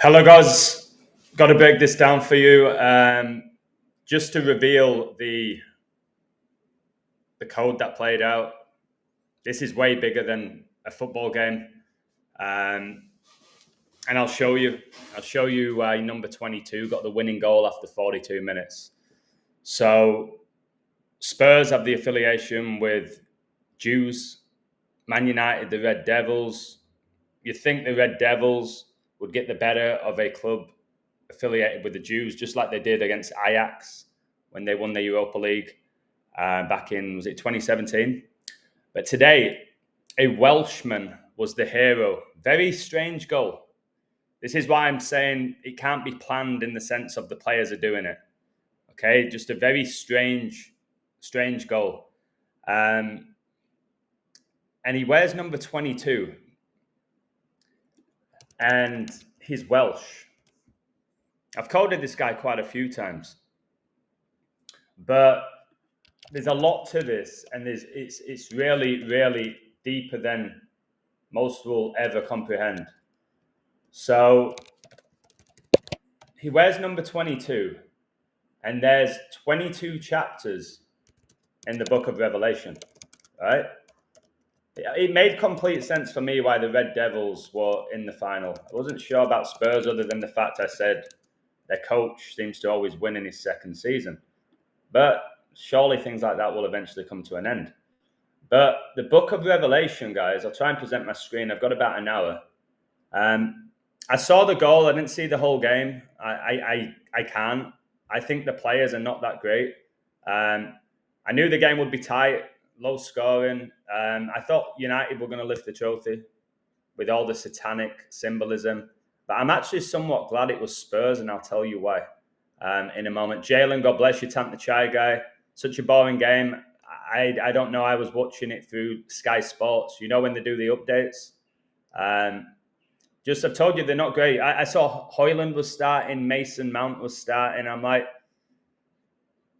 Hello, guys. Got to break this down for you. Just to reveal the code that played out. This is way bigger than a football game, and I'll show you. I'll show you why number 22 got the winning goal after 42 minutes. So Spurs have the affiliation with Jews. Man United, the Red Devils. You'd think the Red Devils would get the better of a club affiliated with the Jews, just like they did against Ajax when they won the Europa League back in, was it 2017? But today, a Welshman was the hero. Very strange goal. This is why I'm saying it can't be planned in the sense of the players are doing it. Okay, just a very strange goal. And he wears number 22. And he's Welsh. I've coded this guy quite a few times. But there's a lot to this, and it's really, really deeper than most will ever comprehend. So he wears number 22, and there's 22 chapters in the book of Revelation, right? It made complete sense for me why the Red Devils were in the final. I wasn't sure about Spurs other than the fact I said their coach seems to always win in his second season. But surely things like that will eventually come to an end. But the book of Revelation, guys, I'll try and present my screen. I've got about an hour. I saw the goal. I didn't see the whole game. I can't. I think the players are not that great. I knew the game would be tight, low scoring. I thought United were going to lift the trophy with all the satanic symbolism. But I'm actually somewhat glad it was Spurs, and I'll tell you why in a moment. Jalen, God bless you, Tant the Chai guy. Such a boring game. I don't know. I was watching it through Sky Sports. You know when they do the updates? I've told you they're not great. I saw Hoyland was starting, Mason Mount was starting. I'm like,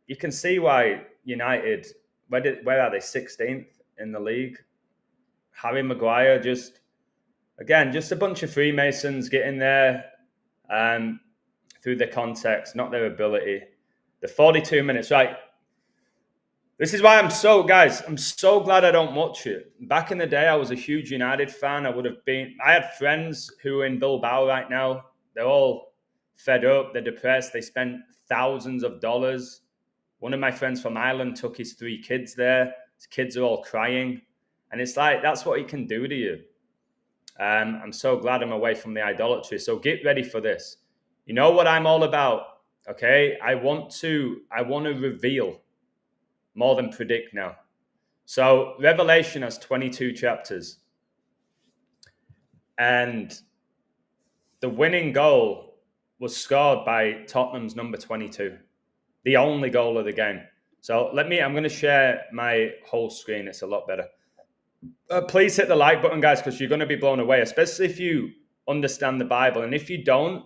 you can see why United, where are they? 16th in the league. Harry Maguire, just a bunch of Freemasons getting there through their context, not their ability. The 42 minutes, right? This is why I'm so glad I don't watch it. Back in the day, I was a huge United fan. I had friends who are in Bilbao right now. They're all fed up. They're depressed. They spent thousands of dollars. One of my friends from Ireland took his 3 kids there. His kids are all crying. And it's like, that's what he can do to you. I'm so glad I'm away from the idolatry. So get ready for this. You know what I'm all about, okay? I want to reveal more than predict now. So Revelation has 22 chapters. And the winning goal was scored by Tottenham's number 22. The only goal of the game. So I'm going to share my whole screen. It's a lot better. Please hit the like button, guys, because you're going to be blown away, especially if you understand the Bible. And if you don't,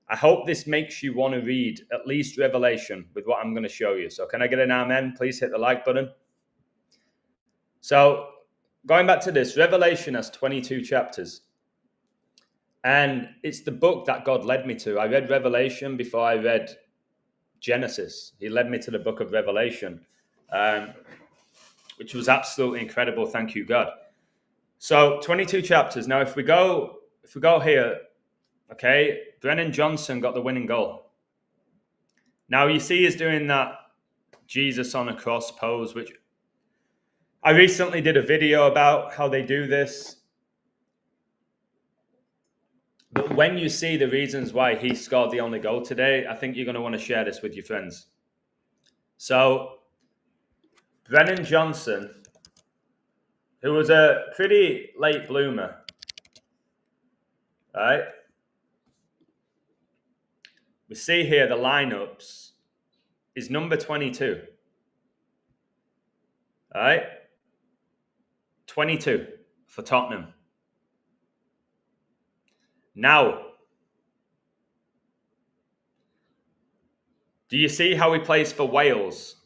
I hope this makes you want to read at least Revelation with what I'm going to show you. So can I get an amen? Please hit the like button. So going back to this, Revelation has 22 chapters. And it's the book that God led me to. I read Revelation before I read Genesis. He led me to the book of Revelation, which was absolutely incredible. Thank you, God. So 22 chapters. Now, if we go here, okay, Brennan Johnson got the winning goal. Now, you see he's doing that Jesus on a cross pose, which I recently did a video about how they do this. But when you see the reasons why he scored the only goal today, I think you're going to want to share this with your friends. So, Brennan Johnson, who was a pretty late bloomer, right? We see here the lineups is number 22. All right? 22 for Tottenham. Now, do you see how he plays for Wales?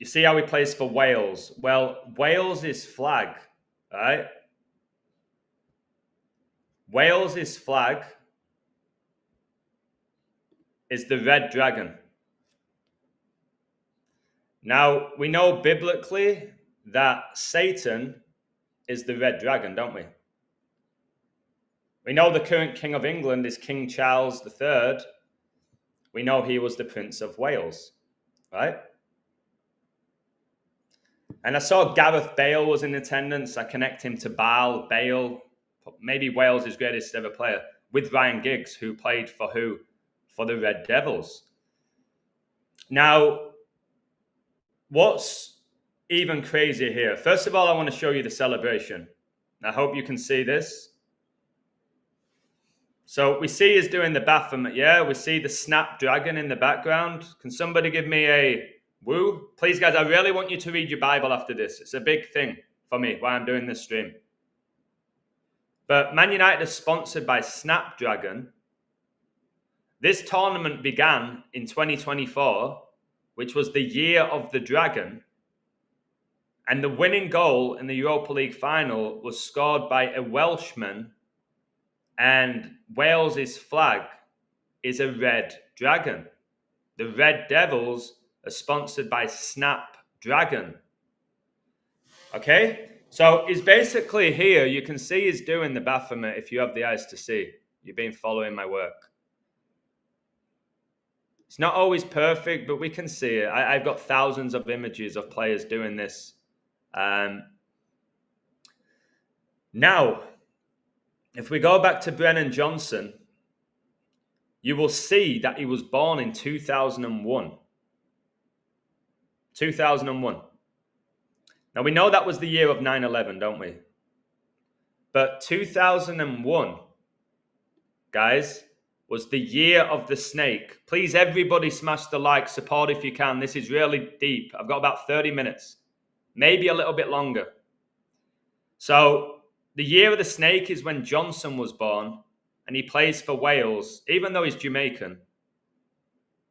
You see how he plays for Wales? Well, Wales' flag, right, Wales's flag is the red dragon. Now, we know biblically that Satan is the red dragon, don't we? We know the current King of England is King Charles III. We know he was the Prince of Wales, right? And I saw Gareth Bale was in attendance. I connect him to Bale, maybe Wales' greatest ever player, with Ryan Giggs, who played for who? For the Red Devils. Now, what's even crazier here? First of all, I want to show you the celebration. I hope you can see this. So we see us doing the Baphomet, yeah? We see the Snapdragon in the background. Can somebody give me a woo? Please, guys, I really want you to read your Bible after this. It's a big thing for me while I'm doing this stream. But Man United is sponsored by Snapdragon. This tournament began in 2024, which was the year of the Dragon. And the winning goal in the Europa League final was scored by a Welshman. And Wales's flag is a red dragon. The Red Devils are sponsored by Snapdragon. Okay? So he's basically here. You can see he's doing the Baphomet if you have the eyes to see. You've been following my work. It's not always perfect, but we can see it. I've got thousands of images of players doing this. Now, if we go back to Brennan Johnson, you will see that he was born in 2001. 2001. Now, we know that was the year of 9/11, don't we? But 2001, guys, was the year of the snake. Please, everybody smash the like, support if you can. This is really deep. I've got about 30 minutes, maybe a little bit longer. So, the year of the snake is when Johnson was born, and he plays for Wales, even though he's Jamaican.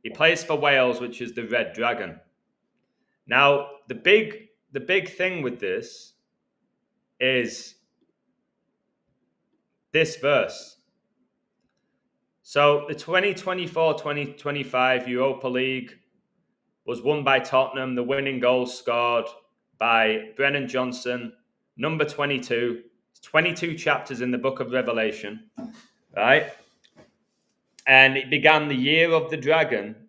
He plays for Wales, which is the Red Dragon. Now, the big thing with this is this verse. So the 2024-2025 Europa League was won by Tottenham. The winning goal scored by Brennan Johnson, number 22. 22 chapters in the book of Revelation, right? And it began the year of the dragon,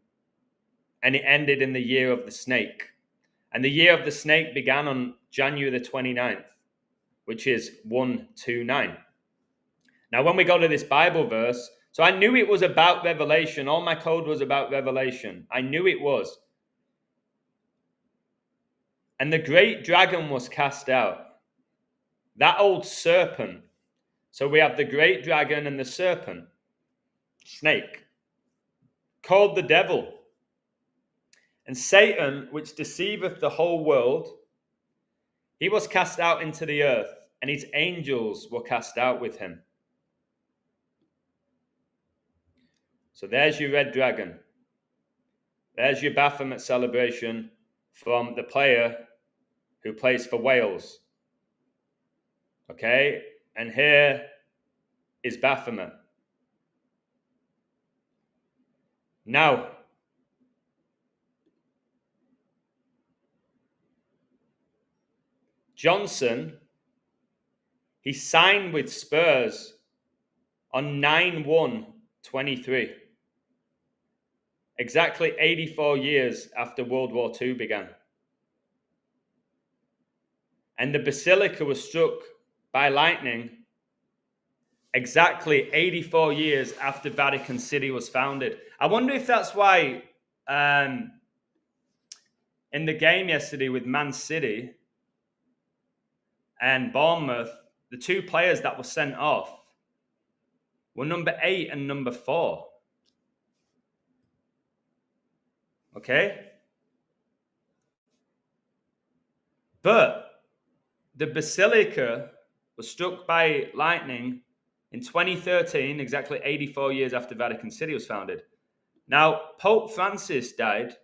and it ended in the year of the snake. And the year of the snake began on January the 29th, which is 129. Now, when we go to this Bible verse, so I knew it was about Revelation. All my code was about Revelation. I knew it was. And the great dragon was cast out. That old serpent. So we have the great dragon and the serpent, snake, called the devil. And Satan, which deceiveth the whole world, he was cast out into the earth, and his angels were cast out with him. So there's your red dragon. There's your Baphomet celebration from the player who plays for Wales. Okay, and here is Baphomet. Now, Johnson, he signed with Spurs on 9/1/23, exactly 84 years after World War II began. And the basilica was struck by lightning exactly 84 years after Vatican City was founded. I wonder if that's why in the game yesterday with Man City and Bournemouth, the two players that were sent off were number 8 and number 4. Okay? But the basilica was struck by lightning in 2013, exactly 84 years after Vatican City was founded. Now, Pope Francis died,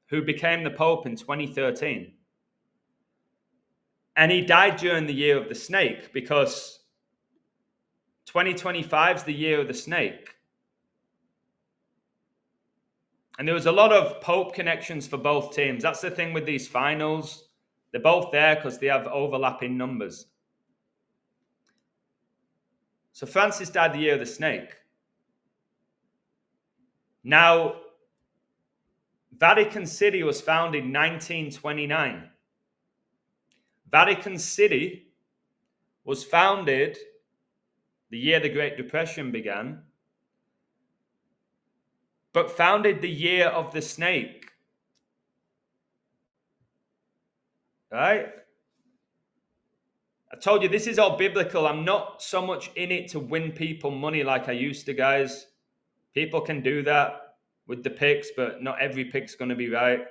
who became the Pope in 2013. And he died during the year of the snake, because 2025 is the year of the snake. And there was a lot of Pope connections for both teams. That's the thing with these finals. They're both there because they have overlapping numbers. So Francis died the year of the snake. Now, Vatican City was founded in 1929. Vatican City was founded the year the Great Depression began, but founded the year of the snake. Right? I told you this is all biblical. I'm not so much in it to win people money like I used to, guys. People can do that with the picks, but not every pick's going to be right.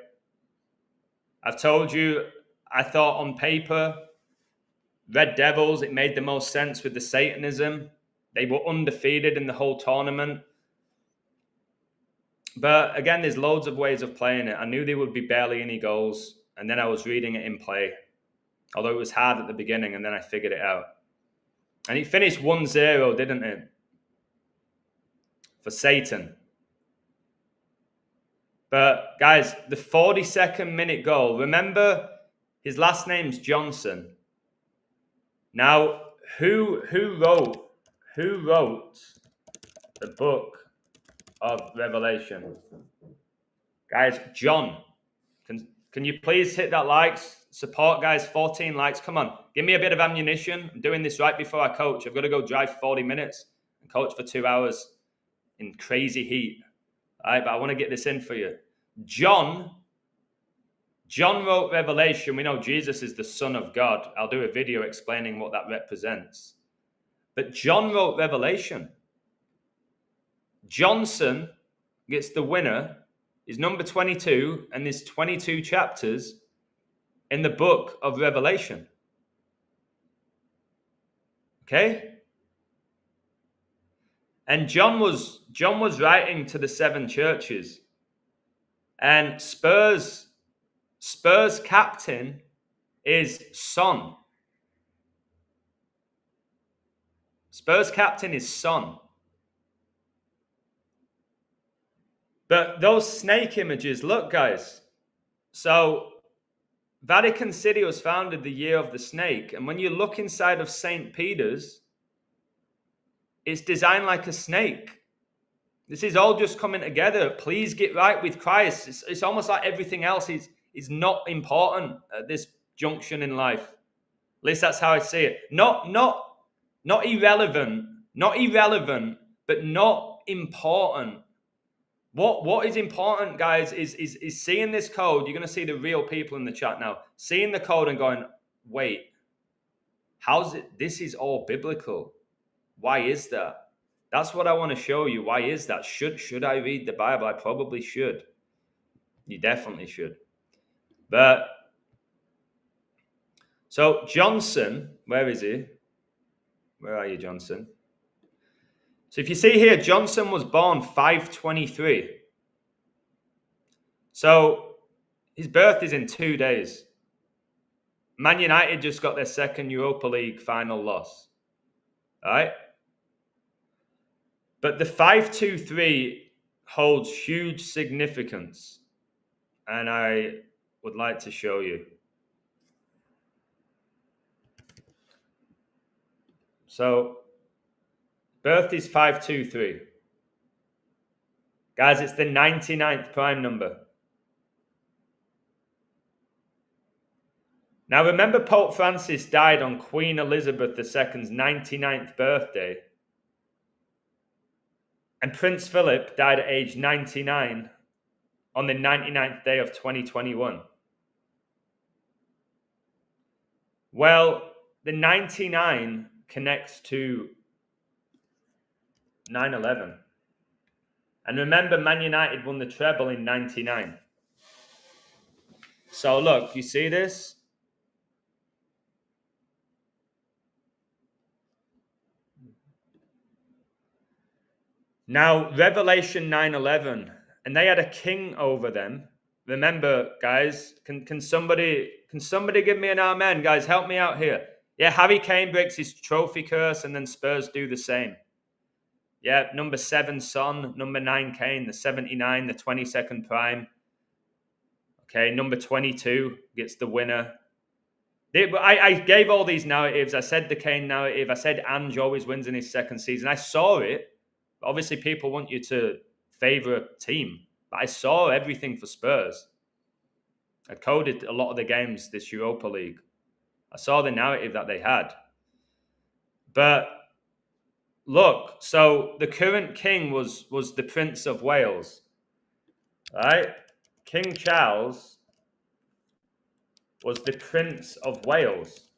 I've told you, I thought on paper, Red Devils, it made the most sense with the Satanism. They were undefeated in the whole tournament. But again, there's loads of ways of playing it. I knew there would be barely any goals, and then I was reading it in play. Although it was hard at the beginning, and then I figured it out. And it finished 1-0, didn't it? For Satan. But guys, the 42nd minute goal, remember his last name's Johnson. Now, who wrote the book of Revelation? Guys, John. Can you please hit that likes? Support, guys. 14 likes. Come on. Give me a bit of ammunition. I'm doing this right before I coach. I've got to go drive 40 minutes and coach for 2 hours in crazy heat. All right, but I want to get this in for you. John wrote Revelation. We know Jesus is the Son of God. I'll do a video explaining what that represents. But John wrote Revelation. Johnson gets the winner. Is number 22, and there's 22 chapters in the book of Revelation. Okay? And John was writing to the 7 churches. And Spurs captain is Son. Spurs captain is Son. But those snake images, look, guys. So Vatican City was founded the year of the snake. And when you look inside of St. Peter's, it's designed like a snake. This is all just coming together. Please get right with Christ. It's almost like everything else is not important at this junction in life. At least that's how I see it. Not irrelevant, but not important. What is important, guys, is seeing this code. You're going to see the real people in the chat now. Seeing the code and going, wait, how's it? This is all biblical. Why is that? That's what I want to show you. Why is that? Should I read the Bible? I probably should. You definitely should. But, so Johnson, where is he? Where are you, Johnson? So if you see here, Johnson was born 5/23. So his birth is in 2 days. Man United just got their second Europa League final loss. All right? But the 5/23 holds huge significance. And I would like to show you. So birth is 5/23. Guys, it's the 99th prime number. Now remember, Pope Francis died on Queen Elizabeth II's 99th birthday. And Prince Philip died at age 99 on the 99th day of 2021. Well, the 99 connects to 9/11. And remember, Man United won the treble in 99. So look, you see this? Now, Revelation 9/11, and they had a king over them. Remember, guys, can somebody give me an amen? Guys, help me out here. Yeah, Harry Kane breaks his trophy curse, and then Spurs do the same. Yeah, number 7, Son. Number 9, Kane. The 79, the 22nd prime. Okay, number 22 gets the winner. I gave all these narratives. I said the Kane narrative. I said Ange always wins in his second season. I saw it. Obviously, people want you to favour a team. But I saw everything for Spurs. I coded a lot of the games this Europa League. I saw the narrative that they had. But look, so the current king was the Prince of Wales. Right? King Charles was the Prince of Wales.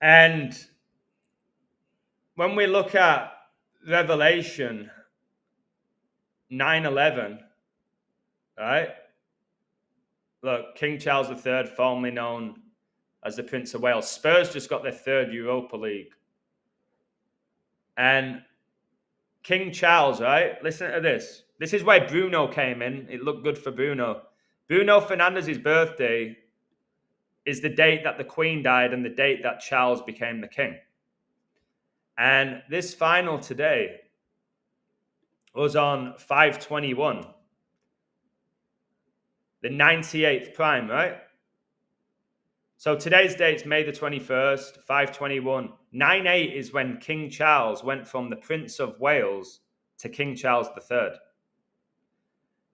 And when we look at Revelation 9:11, right? Look, King Charles III, formerly known as the Prince of Wales. Spurs just got their 3rd Europa League. And King Charles, right? Listen to this. This is where Bruno came in. It looked good for Bruno. Bruno Fernandes's birthday is the date that the Queen died and the date that Charles became the king. And this final today was on 5/21, the 98th prime, right? So today's date's May the 21st, 5/21. 9/8 is when King Charles went from the Prince of Wales to King Charles III.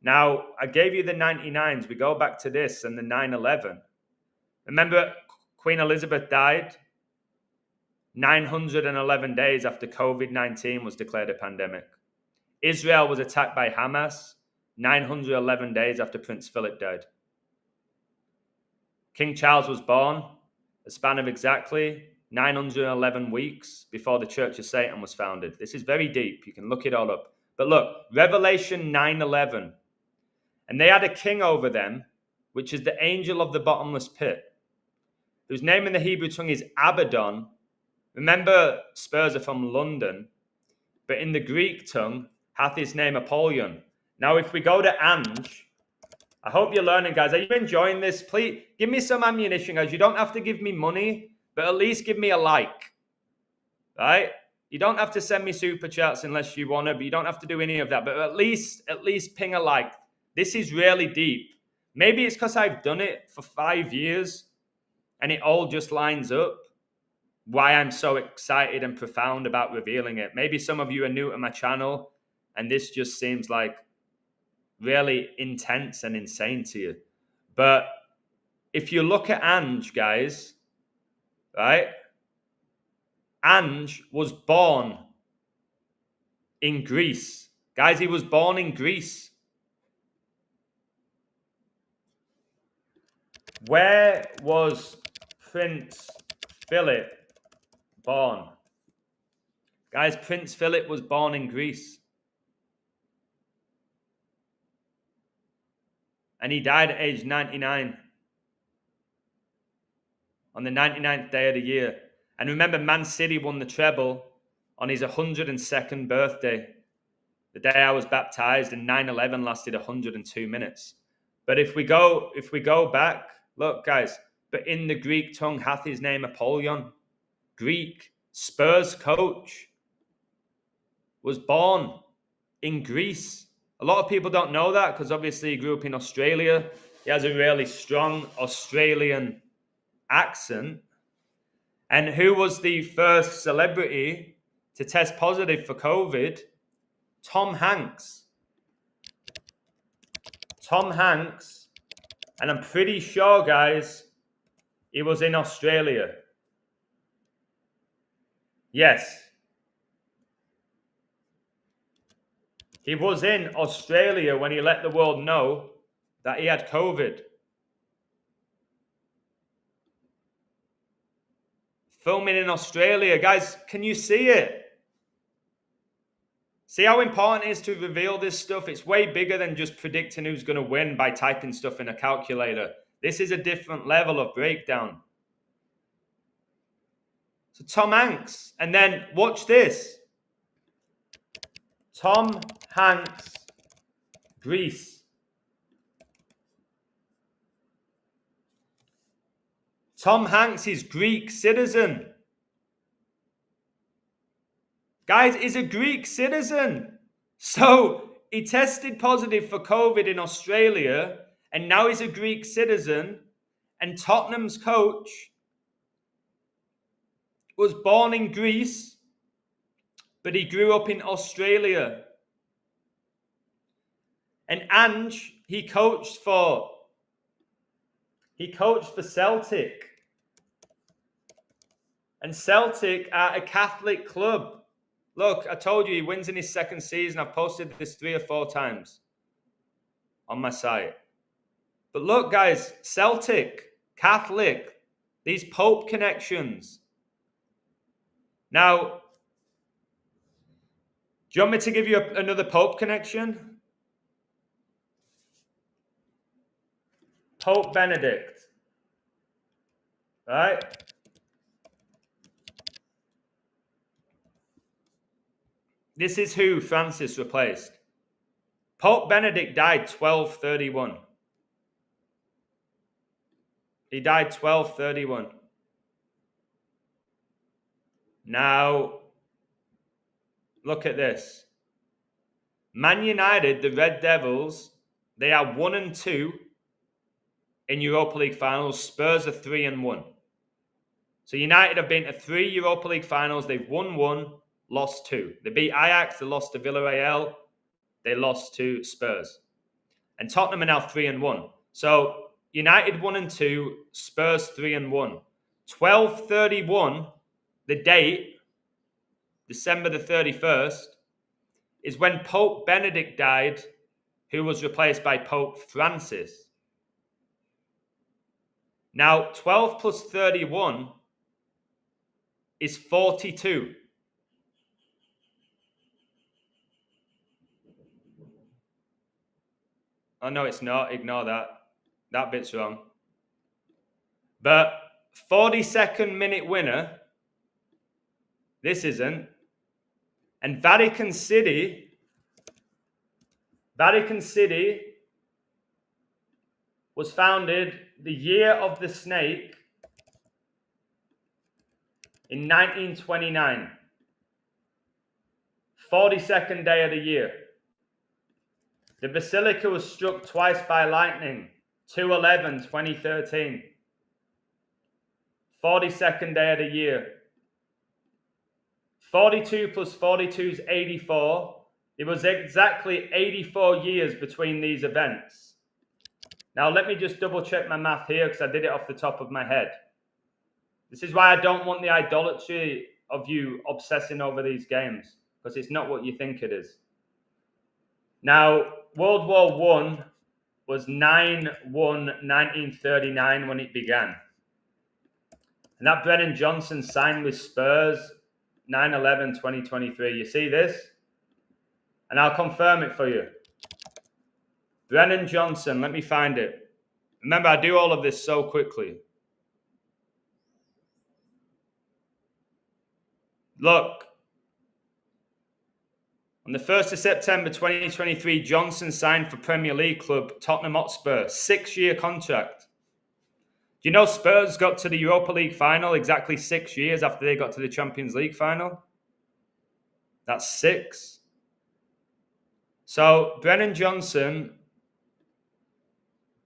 Now, I gave you the 99s. We go back to this and the 9/11. Remember, Queen Elizabeth died 911 days after COVID-19 was declared a pandemic. Israel was attacked by Hamas 911 days after Prince Philip died. King Charles was born a span of exactly 911 weeks before the Church of Satan was founded. This is very deep. You can look it all up. But look, Revelation 9:11. And they had a king over them, which is the angel of the bottomless pit, whose name in the Hebrew tongue is Abaddon. Remember, Spurs are from London, but in the Greek tongue hath his name Apollyon. Now, if we go to Ange, I hope you're learning, guys. Are you enjoying this? Please give me some ammunition, guys. You don't have to give me money, but at least give me a like, right? You don't have to send me super chats unless you want to, but you don't have to do any of that. But at least ping a like. This is really deep. Maybe it's because I've done it for 5 years and it all just lines up. Why I'm so excited and profound about revealing it. Maybe some of you are new to my channel and this just seems like really intense and insane to you. But if you look at Ange, guys, right? Ange was born in Greece. Guys, he was born in Greece. Where was Prince Philip born? Guys, Prince Philip was born in Greece. And he died at age 99 on the 99th day of the year. And remember, Man City won the treble on his 102nd birthday, the day I was baptized, and 9/11 lasted 102 minutes. But if we go back, look, guys, but in the Greek tongue hath his name Apollyon. Greek. Spurs coach was born in Greece. A lot of people don't know that because obviously he grew up in Australia. He has a really strong Australian accent. And who was the first celebrity to test positive for COVID? Tom Hanks. Tom Hanks. And I'm pretty sure, guys, he was in Australia. Yes. He was in Australia when he let the world know that he had COVID. Filming in Australia. Guys, can you see it? See how important it is to reveal this stuff? It's way bigger than just predicting who's going to win by typing stuff in a calculator. This is a different level of breakdown. So Tom Hanks. And then watch this. Tom Hanks, Greece. Tom Hanks is Greek citizen. Guys, he's a Greek citizen. So he tested positive for COVID in Australia, and now he's a Greek citizen. And Tottenham's coach was born in Greece, but he grew up in Australia. And Ange, he coached for Celtic. And Celtic are a Catholic club. Look, I told you he wins in his second season. I've posted this 3 or 4 times on my site. But look, guys, Celtic, Catholic, these Pope connections. Now, do you want me to give you another Pope connection? Pope Benedict. Right? This is who Francis replaced. Pope Benedict died 1231. He died 1231. Now, look at this. Man United, the Red Devils, they are 1-2 in Europa League finals. Spurs are 3-1. So United have been to 3 Europa League finals. They've won 1, lost 2. They beat Ajax, they lost to Villarreal, they lost to Spurs. And Tottenham are now 3-1. So United 1-2, Spurs 3-1. 1231, the date, December the 31st, is when Pope Benedict died, who was replaced by Pope Francis. Now, 12 plus 31 is 42. Oh, no, it's not. Ignore that. That bit's wrong. But 42nd minute winner, this isn't. And Vatican City was founded the year of the snake in 1929. 42nd day of the year. The basilica was struck twice by lightning. 2/11/2013. 42nd day of the year. 42 plus 42 is 84. It was exactly 84 years between these events. Now, let me just double check my math here because I did it off the top of my head. This is why I don't want the idolatry of you obsessing over these games, because it's not what you think it is. Now, World War I was 9/1/1939 when it began. And that Brennan Johnson signed with Spurs 9/11/2023. You see this? And I'll confirm it for you. Brennan Johnson, let me find it. Remember, I do all of this so quickly. Look. On the 1st of September 2023, Johnson signed for Premier League club Tottenham Hotspur, 6-year contract. Do you know Spurs got to the Europa League final exactly 6 years after they got to the Champions League final? That's 6. So Brennan Johnson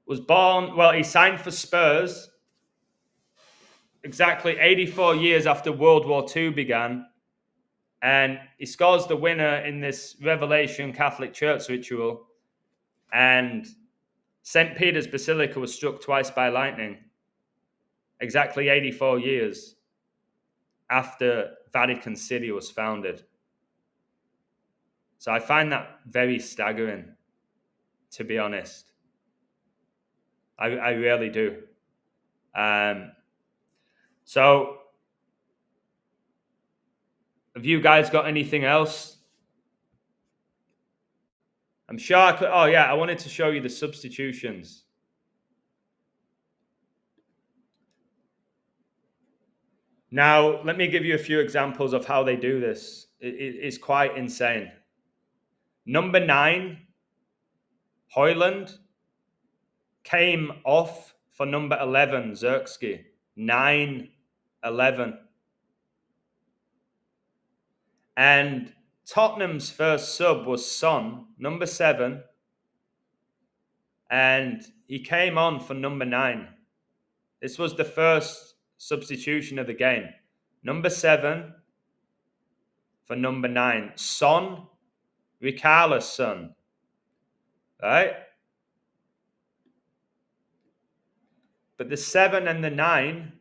was born, well, he signed for Spurs exactly 84 years after World War II began. And he scores the winner in this Revelation Catholic Church ritual. And St. Peter's Basilica was struck twice by lightning. Exactly 84 years after Vatican City was founded. So I find that very staggering, to be honest. I really do. So, have you guys got anything else? I'm sure I could. Oh, yeah, I wanted to show you the substitutions. Now, let me give you a few examples of how they do this. It's quite insane. Number 9, Hoyland, came off for number 11, Zirkzee. 9-11. And Tottenham's first sub was Son, number 7. And he came on for number 9. This was the first substitution of the game. Number 7 for number 9. Son, Ricard's son. Right? But the 7 and the 9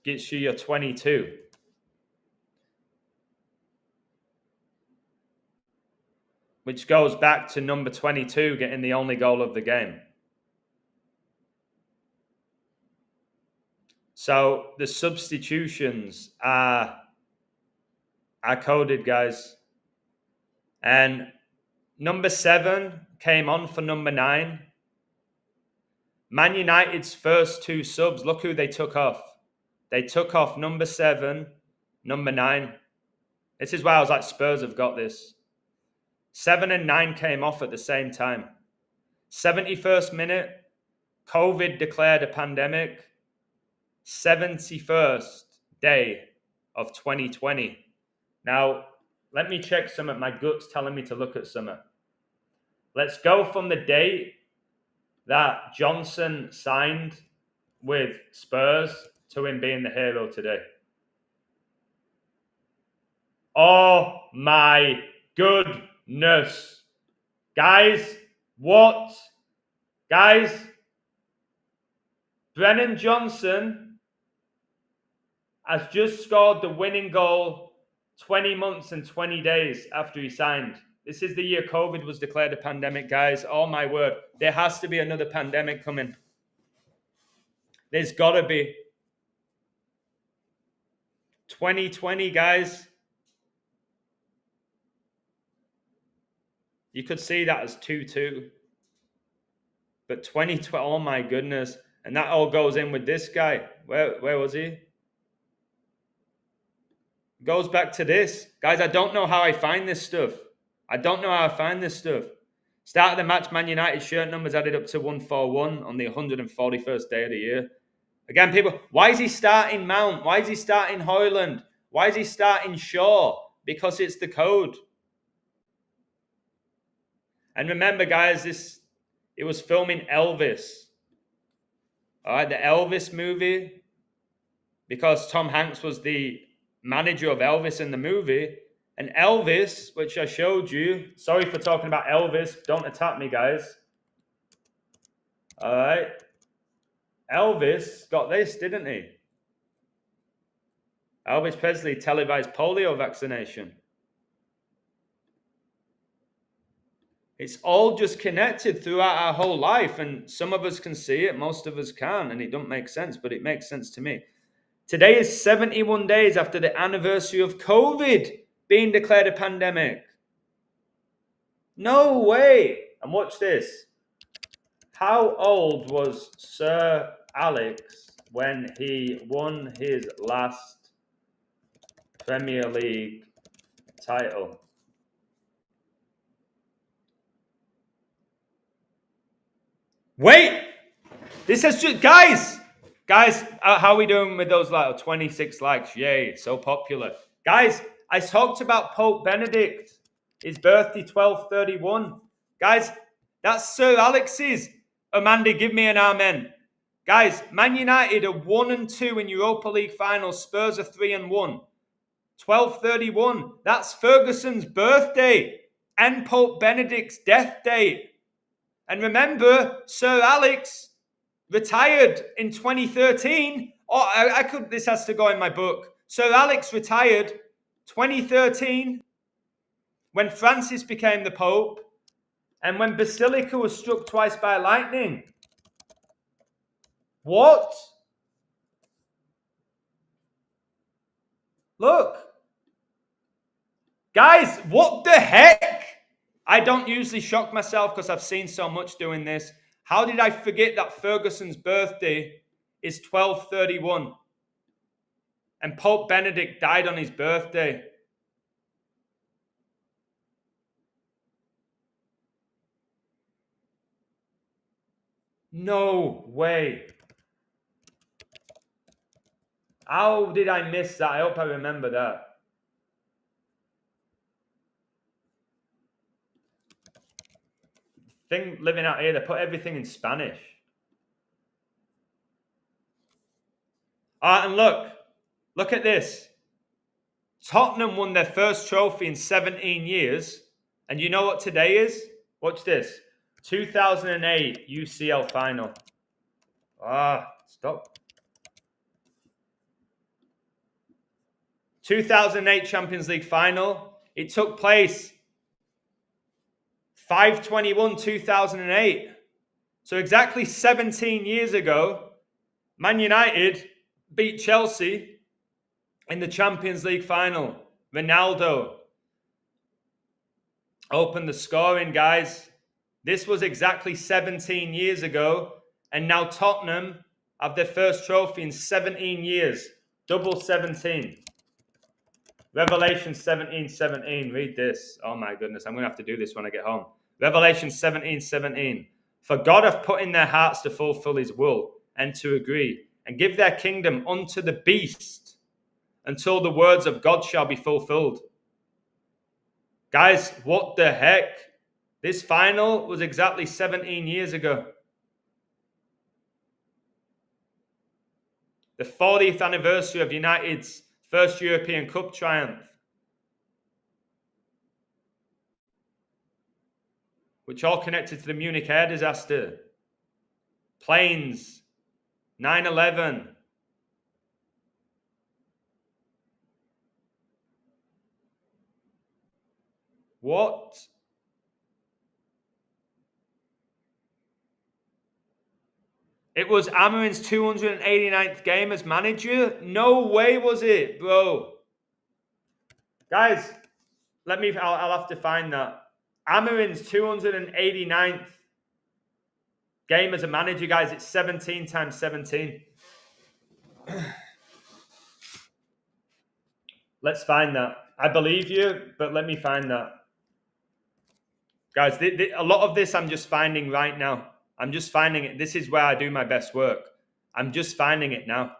gets you your 22. Which goes back to number 22 getting the only goal of the game. So the substitutions are coded, guys. And number 7 came on for number 9. Man United's first 2 subs, look who they took off. They took off number 7, number 9. This is why I was like, Spurs have got this. 7 and 9 came off at the same time. 71st minute, COVID declared a pandemic. 71st day of 2020. Now, let me check something. My gut's telling me to look at something. Let's go from the date that Johnson signed with Spurs to him being the hero today. Oh my goodness. Guys, what? Guys, Brennan Johnson has just scored the winning goal 20 months and 20 days after he signed. This is the year COVID was declared a pandemic, guys. Oh my word. There has to be another pandemic coming. There's got to be. 2020, guys. You could see that as 2-2. But 2020, oh my goodness. And that all goes in with this guy. Where was he? Goes back to this. Guys, I don't know how I find this stuff. Start of the match, Man United shirt numbers added up to 141 on the 141st day of the year. Again, people, why is he starting Mount? Why is he starting Højlund? Why is he starting Shaw? Because it's the code. And remember, guys, it was filming Elvis. All right, the Elvis movie, because Tom Hanks was the manager of Elvis in the movie. And Elvis, which I showed you, sorry for talking about Elvis, don't attack me, guys. All right. Elvis got this, didn't he? Elvis Presley televised polio vaccination. It's all just connected throughout our whole life, and some of us can see it, most of us can't, and it don't make sense, but it makes sense to me. Today is 71 days after the anniversary of COVID being declared a pandemic. No way. And watch this. How old was Sir Alex when he won his last Premier League title? Wait! This has just... Guys, how are we doing with those 26 likes? Yay, so popular. Guys, I talked about Pope Benedict. His birthday, 12/31. Guys, that's Sir Alex's. Amanda, give me an amen. Guys, Man United are 1-2 in Europa League finals. Spurs are 3-1. 12/31. That's Ferguson's birthday and Pope Benedict's death date. And remember, Sir Alex retired in 2013. Oh, this has to go in my book. Sir Alex retired 2013 when Francis became the Pope and when Basilica was struck twice by lightning. What? Look. Guys, what the heck? I don't usually shock myself because I've seen so much doing this. How did I forget that Ferguson's birthday is 12/31 and Pope Benedict died on his birthday? No way. How did I miss that? I hope I remember that. Thing living out here, they put everything in Spanish. And look at this. Tottenham won their first trophy in 17 years. And you know what today is? Watch this. 2008 UCL final. Stop. 2008 Champions League final. It took place 5/21/2008. So exactly 17 years ago, Man United beat Chelsea in the Champions League final. Ronaldo opened the scoring, guys. This was exactly 17 years ago. And now Tottenham have their first trophy in 17 years. Double 17. Revelation 17:17. Read this. Oh my goodness. I'm going to have to do this when I get home. Revelation 17:17. For God hath put in their hearts to fulfill his will and to agree and give their kingdom unto the beast until the words of God shall be fulfilled. Guys, what the heck? This final was exactly 17 years ago. The 40th anniversary of United's first European Cup triumph, which all connected to the Munich air disaster, planes, 9/11. What? It was Amorim's 289th game as manager? No way was it, bro. Guys, I'll have to find that. Amorim's 289th game as a manager, guys. It's 17 times 17. Let's find that. I believe you, but let me find that. Guys, a lot of this I'm just finding right now. I'm just finding it. This is where I do my best work. I'm just finding it now.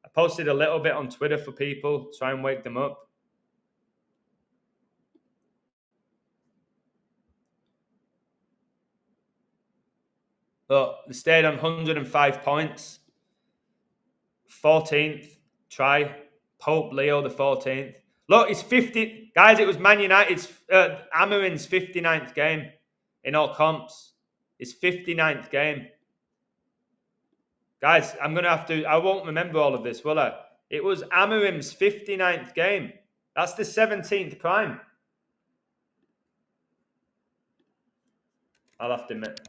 I posted a little bit on Twitter for people, try and wake them up. But they stayed on 105 points. 14th try. Pope Leo the 14th. Look, it's 50. Guys, it was Man United's, Amorim's 59th game in all comps. His 59th game. Guys, I'm going to have to, I won't remember all of this, will I? It was Amorim's 59th game. That's the 17th prime. I'll have to admit.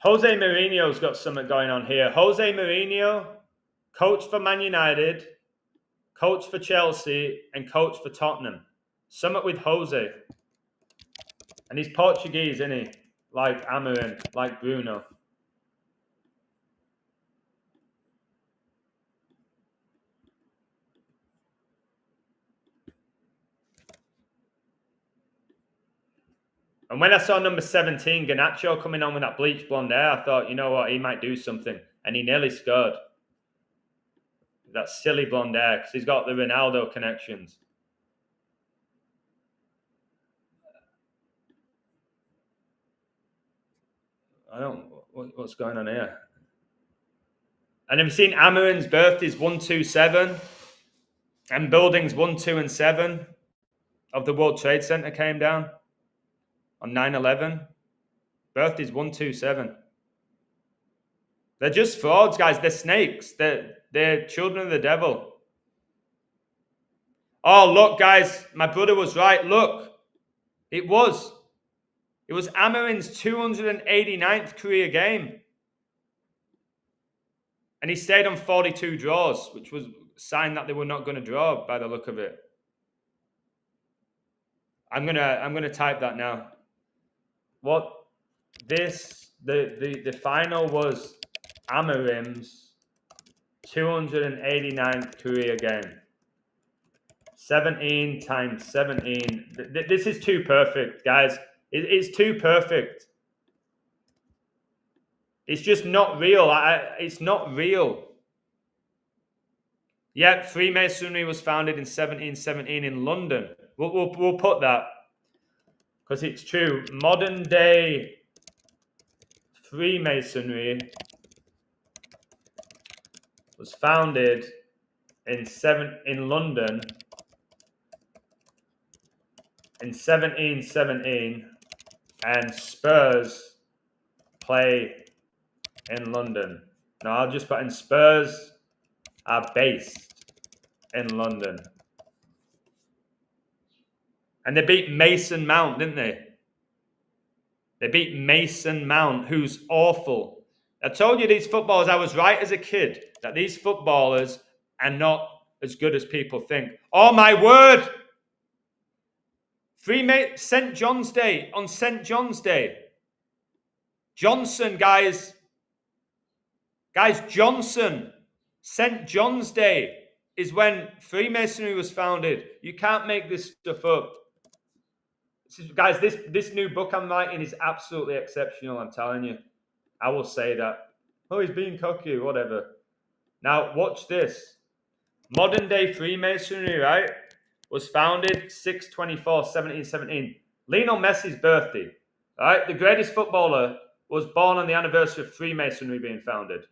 Jose Mourinho's got something going on here. Jose Mourinho, coach for Man United, coach for Chelsea, and coach for Tottenham. Something with Jose. And he's Portuguese, isn't he? Like Amorim, like Bruno. And when I saw number 17, Garnacho, coming on with that bleach blonde hair, I thought, you know what, he might do something. And he nearly scored. That silly blonde hair, because he's got the Ronaldo connections. I don't, what's going on here? And have you seen Amorim's birthday's 127? And buildings 1, 2, and 7 of the World Trade Center came down on 9/11. Birthday's 127. They're just frauds, guys. They're snakes. They're children of the devil. Oh, look, guys. My brother was right. Look. It was Amorim's 289th career game. And he stayed on 42 draws, which was a sign that they were not going to draw by the look of it. I'm gonna type that now. What the final was Amarim's 289th career game. 17 times 17. This is too perfect, guys. It's too perfect. It's just not real. It's not real. Yep, Freemasonry was founded in 1717 in London. We'll put that because it's true. Modern day Freemasonry was founded in London in 1717, and Spurs play in London. No, I'll just put in Spurs are based in London. And they beat Mason Mount, didn't they? They beat Mason Mount, who's awful. I told you these footballers, I was right as a kid, that these footballers are not as good as people think. Oh my word! St. John's Day, on St. John's Day. Johnson, guys. Guys, Johnson. St. John's Day is when Freemasonry was founded. You can't make this stuff up. Guys, this new book I'm writing is absolutely exceptional, I'm telling you. I will say that. Oh, he's being cocky, whatever. Now, watch this. Modern day Freemasonry, right, was founded 6/24/1717. Lionel Messi's birthday, right? The greatest footballer was born on the anniversary of Freemasonry being founded.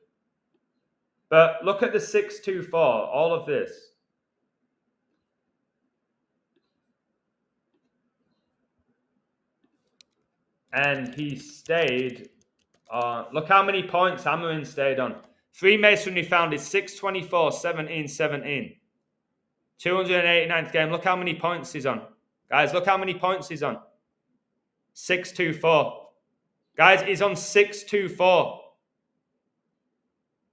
But look at the 624, all of this. And he stayed look how many points Amarin stayed on. Freemasonry founded 6/24/1717. 289th game. Look how many points he's on. Guys, look how many points he's on. 624. Guys, he's on 624.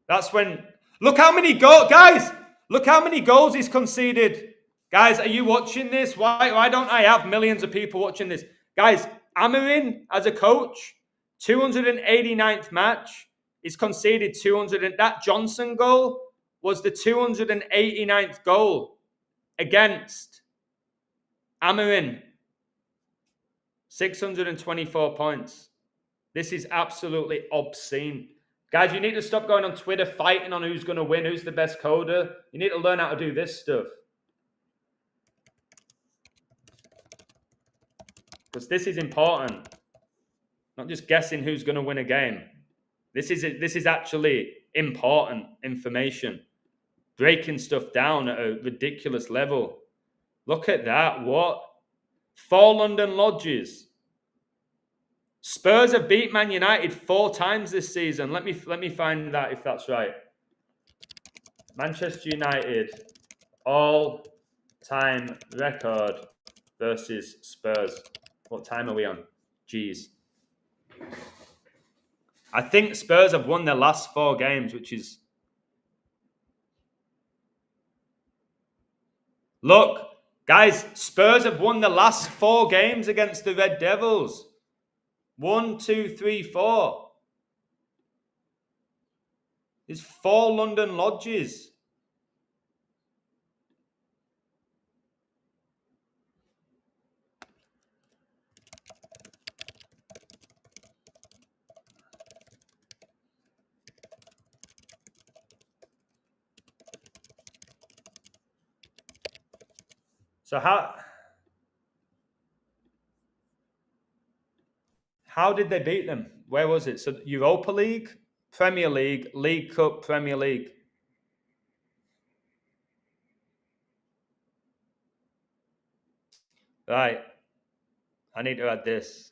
That's when... Look how many goals... Guys, look how many goals he's conceded. Guys, are you watching this? Why don't I have millions of people watching this? Guys, Amarin, as a coach, 289th match, he's conceded 200... And that Johnson goal was the 289th goal against Amarin. 624 points. This is absolutely obscene. Guys, you need to stop going on Twitter fighting on who's going to win, who's the best coder. You need to learn how to do this stuff. Because this is important. Not just guessing who's going to win a game. This is actually important information. Breaking stuff down at a ridiculous level. Look at that. What? 4 London Lodges. Spurs have beat Man United 4 times this season. Let me find that if that's right. Manchester United all-time record versus Spurs. What time are we on? Jeez. I think Spurs have won their last 4 games, which is... Look, guys, Spurs have won the last 4 games against the Red Devils. 1, 2, 3, 4. There's 4 London Lodges. So how did they beat them? Where was it? So Europa League, Premier League, League Cup, Premier League. Right. I need to add this.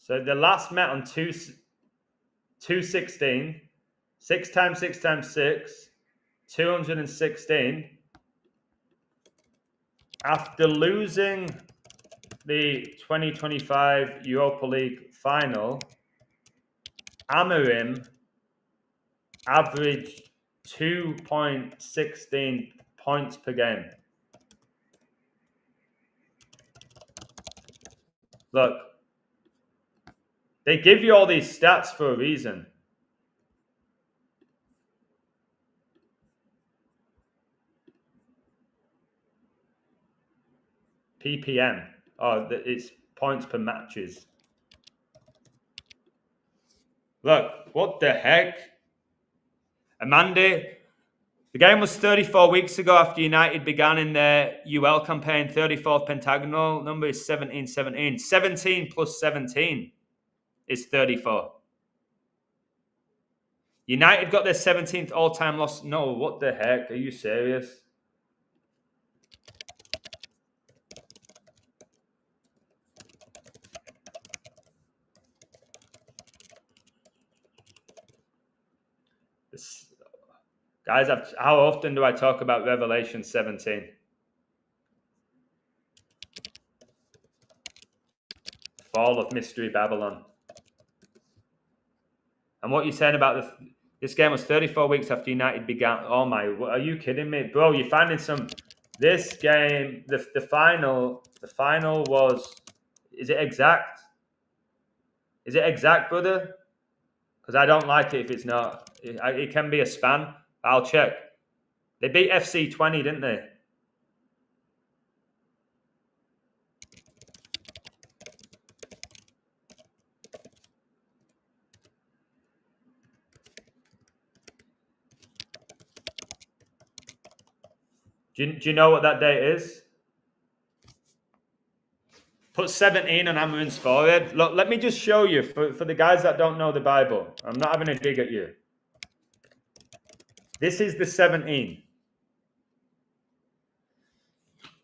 So the last met on 216, 6 times 6 times 6, 216. After losing the 2025 Europa League final, Amorim averaged 2.16 points per game. Look, they give you all these stats for a reason. PPM. Oh, it's points per matches. Look, what the heck? Amanda, the game was 34 weeks ago after United began in their UL campaign. 34th pentagonal number is 1717. 17 plus 17 is 34. United got their 17th all-time loss. No, what the heck? Are you serious? Guys, how often do I talk about Revelation 17? Fall of Mystery Babylon. And what you're saying about this game was 34 weeks after United began. Oh my, are you kidding me? Bro, you're finding some... This game, the final was... Is it exact? Is it exact, brother? Because I don't like it if it's not. It can be a span. I'll check. They beat FC 20, didn't they? Do you know what that date is? Put 17 on Amorim's forehead. Look, let me just show you for the guys that don't know the Bible. I'm not having a dig at you. This is the 17.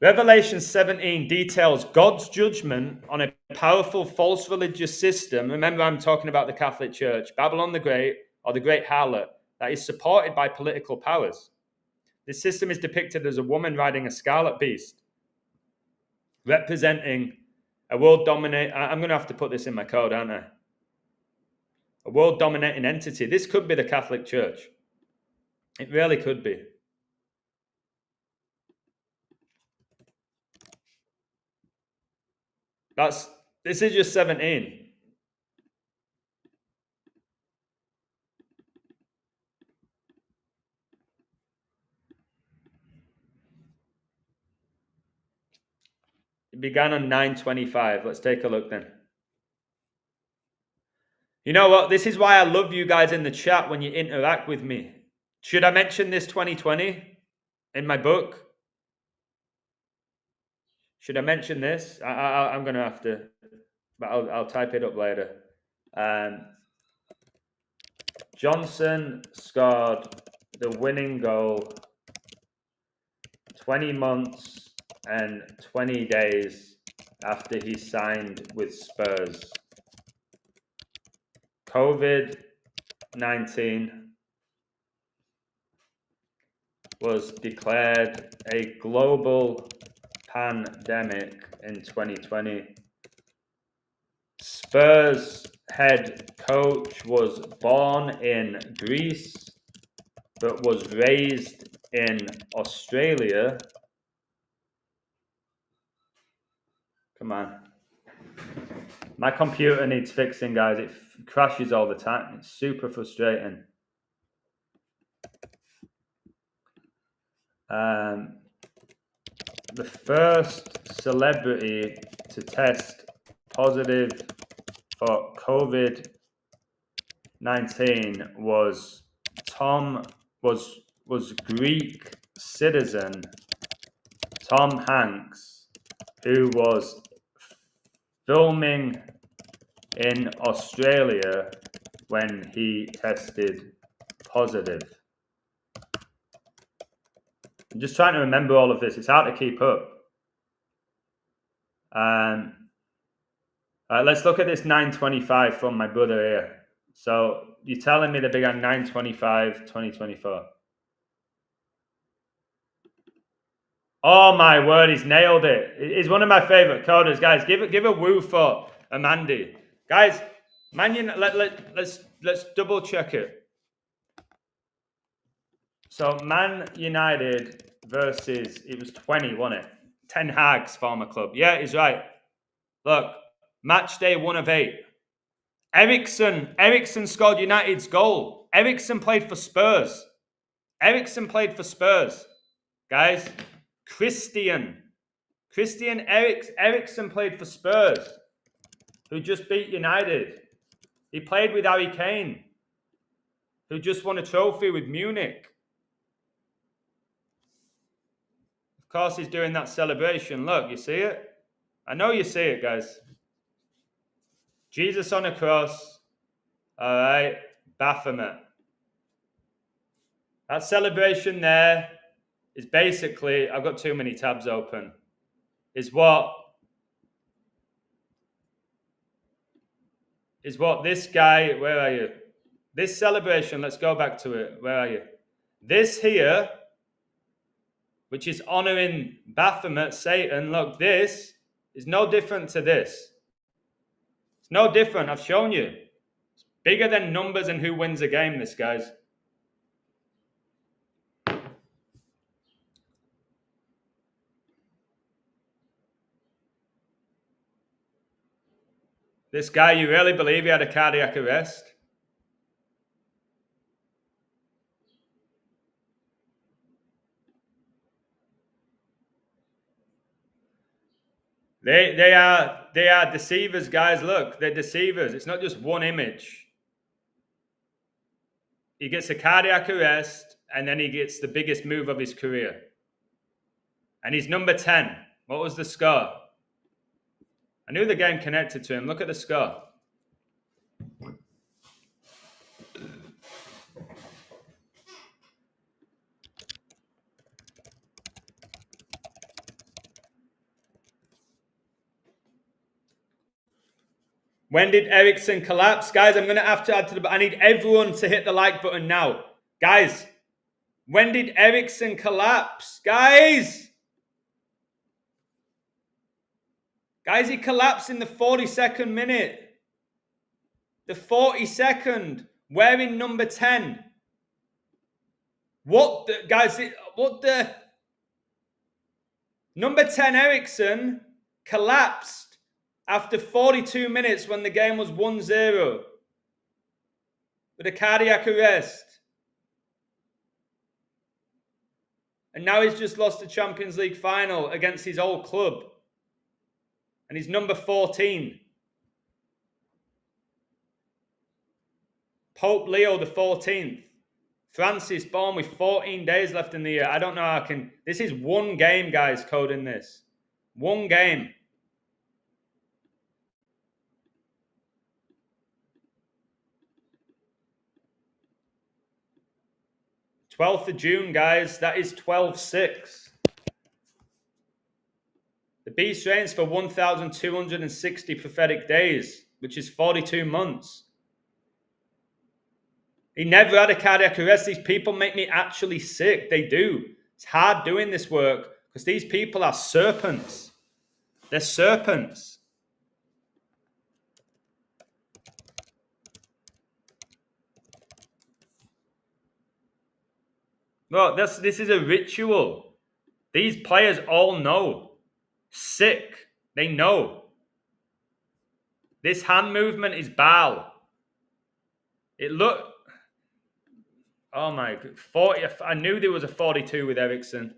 Revelation 17 details God's judgment on a powerful false religious system. Remember, I'm talking about the Catholic Church, Babylon the Great, or the Great Harlot, that is supported by political powers. This system is depicted as a woman riding a scarlet beast, representing a world dominating... I'm going to have to put this in my code, aren't I? A world dominating entity. This could be the Catholic Church. It really could be. This is just 17. It began on 9/25. Let's take a look then. You know what? This is why I love you guys in the chat when you interact with me. Should I mention this 2020 in my book? Should I mention this? I'm going to have to, but I'll type it up later. Johnson scored the winning goal 20 months and 20 days after he signed with Spurs. COVID-19 was declared a global pandemic in 2020. Spurs head coach was born in Greece but was raised in Australia. Come on. My computer needs fixing, guys. It crashes all the time. It's super frustrating. The first celebrity to test positive for COVID-19 was Greek citizen Tom Hanks, who was filming in Australia when he tested positive. I'm just trying to remember all of this. It's hard to keep up. Let's look at this 925 from my brother here. So you're telling me the big on 925, 2024. Oh my word, he's nailed it. He's one of my favorite coders, guys. Give a woo for Amandi, guys. Let's double check it. So Man United versus, it was 20, wasn't it? Ten Hag's former club. Yeah, he's right. Look, match day 1 of 8. Ericsson scored United's goal. Ericsson played for Spurs. Guys, Christian Ericsson played for Spurs, who just beat United. He played with Harry Kane, who just won a trophy with Munich. Of course, he's doing that celebration. Look, you see it? I know you see it, guys. Jesus on a cross. All right, Baphomet. That celebration there is basically, I've got too many tabs open, is what this guy, where are you? This celebration, let's go back to it. Where are you? This here, which is honoring Baphomet, Satan, look, this is no different to this. It's no different, I've shown you. It's bigger than numbers and who wins a game, this, guys. This guy, you really believe he had a cardiac arrest? They are deceivers, guys. Look, they're deceivers. It's not just one image. He gets a cardiac arrest, and then he gets the biggest move of his career. And he's number 10. What was the score? I knew the game connected to him. Look at the score. When did Ericsson collapse? Guys, I'm going to have to add to the... I need everyone to hit the like button now. Guys, when did Ericsson collapse? Guys, he collapsed in the 42nd minute. The 42nd, wearing number 10. What the... Guys, what the... Number 10 Ericsson collapsed after 42 minutes when the game was 1-0 with a cardiac arrest. And now he's just lost the Champions League final against his old club. And he's number 14. Pope Leo the 14th. Francis born with 14 days left in the year. I don't know how I can... This is one game, guys, coding this. One game. 12th of June, guys. That is 12/6. The beast reigns for 1,260 prophetic days, which is 42 months. He never had a cardiac arrest. These people make me actually sick. They do. It's hard doing this work because these people are serpents. They're serpents. Look, this is a ritual. These players all know. Sick. They know. This hand movement is Baal. It looked... Oh my God. 40. I knew there was a 42 with Ericsson.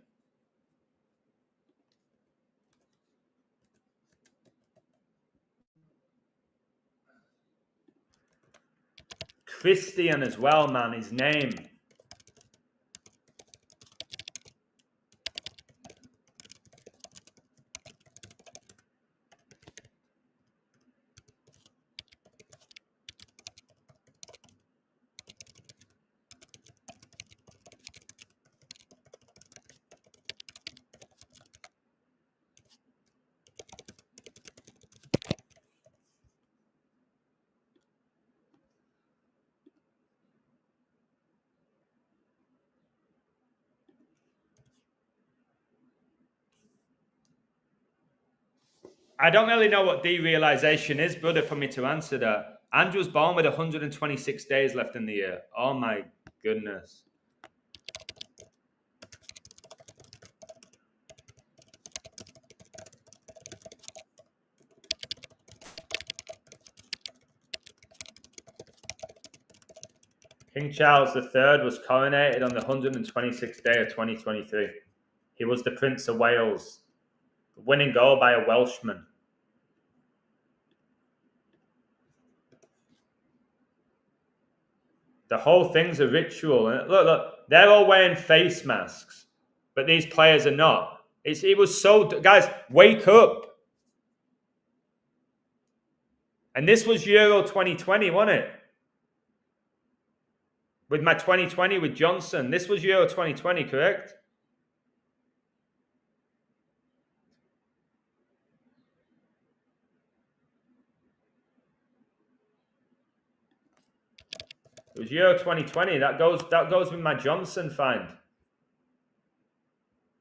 Christian as well, man. His name. I don't really know what derealization is, brother, for me to answer that. Andrew was born with 126 days left in the year. Oh my goodness. King Charles III was coronated on the 126th day of 2023. He was the Prince of Wales. Winning goal by a Welshman. The whole thing's a ritual. Look, they're all wearing face masks, but these players are not. It was so, guys, wake up. And this was Euro 2020, wasn't it? With my 2020 with Johnson. This was Euro 2020, correct? It was Euro 2020. That goes with my Johnson find.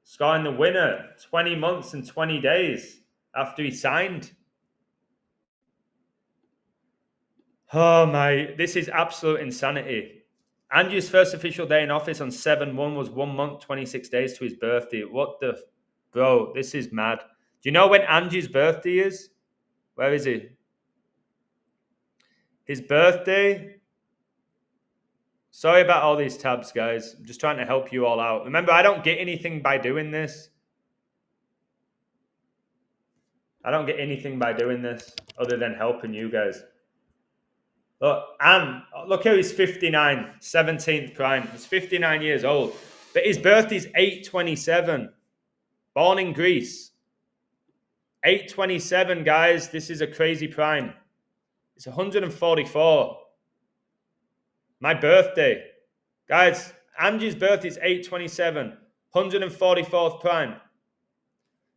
Scoring the winner 20 months and 20 days after he signed. Oh my, this is absolute insanity. Andrew's first official day in office on 7/1 was 1 month, 26 days to his birthday. What the, bro, this is mad. Do you know when Andrew's birthday is? Where is he? His birthday. Sorry about all these tabs, guys. I'm just trying to help you all out. Remember, I don't get anything by doing this. I don't get anything by doing this other than helping you guys. Look, and look how he's 59, 17th prime. He's 59 years old. But his birthday's 8/27. Born in Greece. 8/27, guys. This is a crazy prime. It's 144. My birthday. Guys, Angie's birthday is 8/27. 144th prime.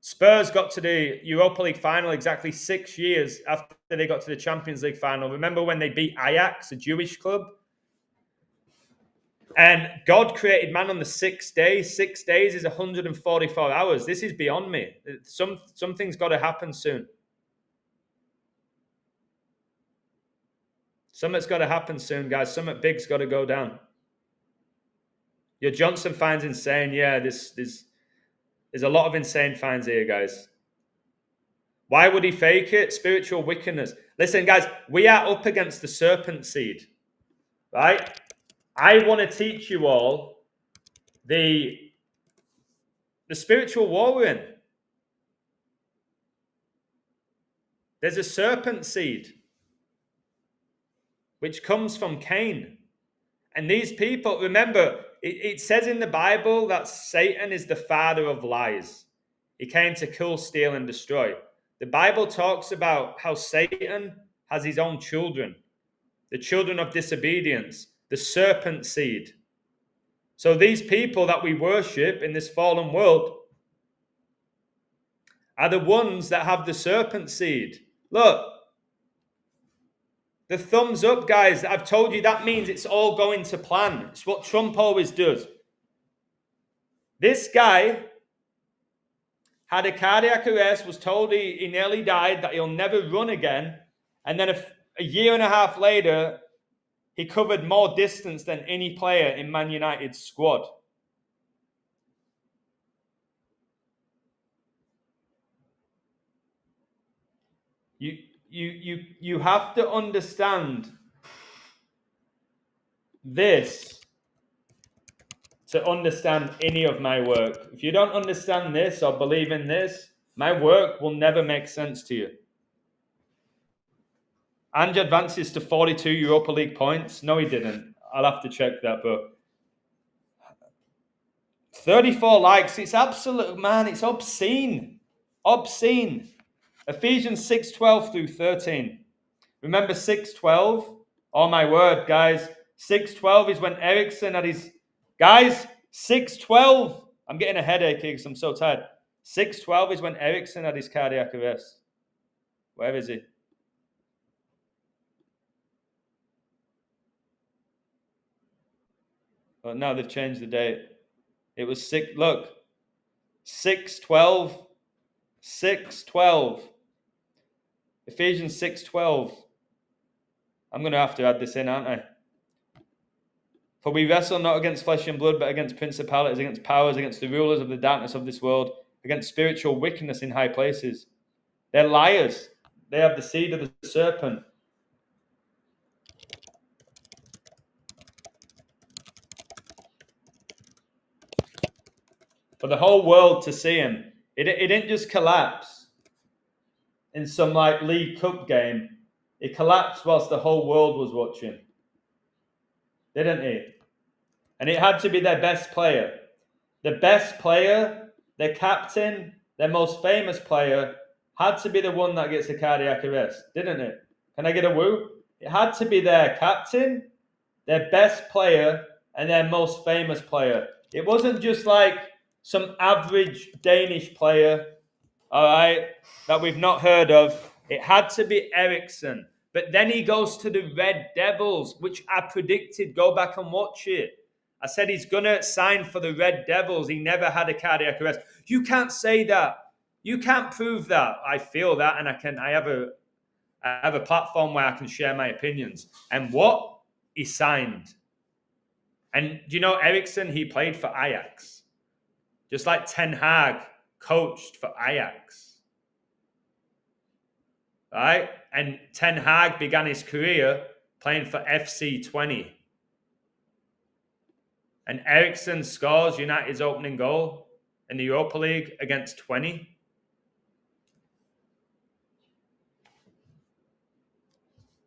Spurs got to the Europa League final exactly 6 years after they got to the Champions League final. Remember when they beat Ajax, a Jewish club? And God created man on the 6th day. 6 days is 144 hours. This is beyond me. Something's got to happen soon. Something's got to happen soon, guys. Something big's got to go down. Your Johnson finds insane. Yeah, there's a lot of insane finds here, guys. Why would he fake it? Spiritual wickedness. Listen, guys, we are up against the serpent seed, right? I want to teach you all the spiritual war we're in. There's a serpent seed which comes from Cain. And these people, remember, it says in the Bible that Satan is the father of lies. He came to kill, steal, and destroy. The Bible talks about how Satan has his own children, the children of disobedience, the serpent seed. So these people that we worship in this fallen world are the ones that have the serpent seed. Look, the thumbs up, guys. I've told you that means it's all going to plan. It's what Trump always does. This guy had a cardiac arrest, was told he nearly died, that he'll never run again. And then a year and a half later, he covered more distance than any player in Man United's squad. You have to understand this to understand any of my work. If you don't understand this or believe in this, my work will never make sense to you. Ange advances to 42 Europa League points. No, he didn't. I'll have to check that, but 34 likes. It's absolute, man. It's obscene. Obscene. Ephesians 6:12 through 13. Remember 6:12? Oh my word, guys. 6:12 is when Ericsson had his... Guys, 6:12. I'm getting a headache here because I'm so tired. 6:12 is when Ericsson had his cardiac arrest. Where is he? Oh, no, they've changed the date. It was 6... Look. 6:12. 6:12. Ephesians 6:12. I'm going to have to add this in, aren't I? For we wrestle not against flesh and blood, but against principalities, against powers, against the rulers of the darkness of this world, against spiritual wickedness in high places. They're liars. They have the seed of the serpent. For the whole world to see him. It didn't just collapse in some like League Cup game. It collapsed whilst the whole world was watching. Didn't it? And it had to be their best player. The best player, their captain, their most famous player, had to be the one that gets a cardiac arrest, didn't it? Can I get a woo? It had to be their captain, their best player, and their most famous player. It wasn't just like some average Danish player, all right, that we've not heard of. It had to be Eriksen. But then he goes to the Red Devils, which I predicted. Go back and watch it. I said he's going to sign for the Red Devils. He never had a cardiac arrest. You can't say that. You can't prove that. I feel that, and I have a platform where I can share my opinions. And what? He signed. And do you know Eriksen? He played for Ajax. Just like Ten Hag coached for Ajax. Right? And Ten Hag began his career playing for FC 20. And Eriksen scores United's opening goal in the Europa League against 20.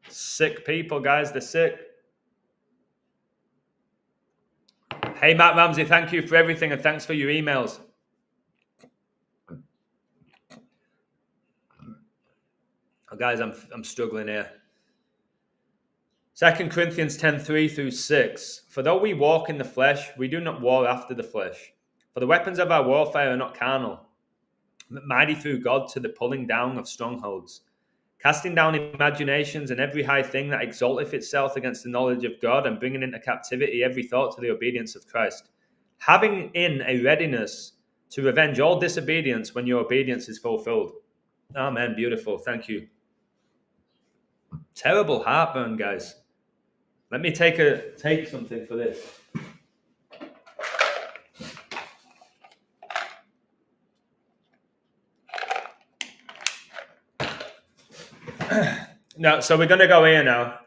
Sick people, guys. They're sick. Hey, Matt Ramsey, thank you for everything and thanks for your emails. Oh, guys, I'm struggling here. 2 Corinthians 10:3-6. For though we walk in the flesh, we do not war after the flesh. For the weapons of our warfare are not carnal, but mighty through God to the pulling down of strongholds, casting down imaginations and every high thing that exalteth itself against the knowledge of God, and bringing into captivity every thought to the obedience of Christ, having in a readiness to revenge all disobedience when your obedience is fulfilled. Amen. Beautiful. Thank you. Terrible heartburn, guys. Let me take something for this. No, so we're going to go here now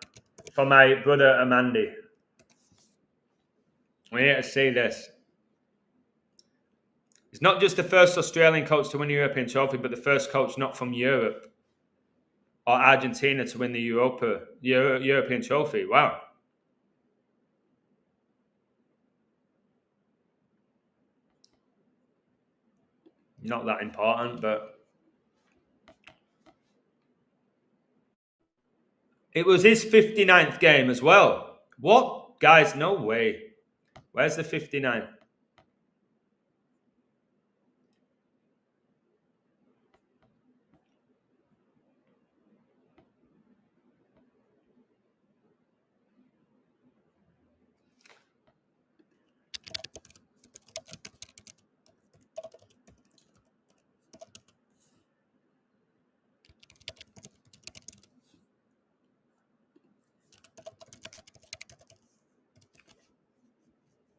for my brother Amandi. We're here to see this. He's not just the first Australian coach to win the European trophy, but the first coach not from Europe or Argentina to win the European trophy. Wow. Not that important, but it was his 59th game as well. What? Guys, no way. Where's the 59?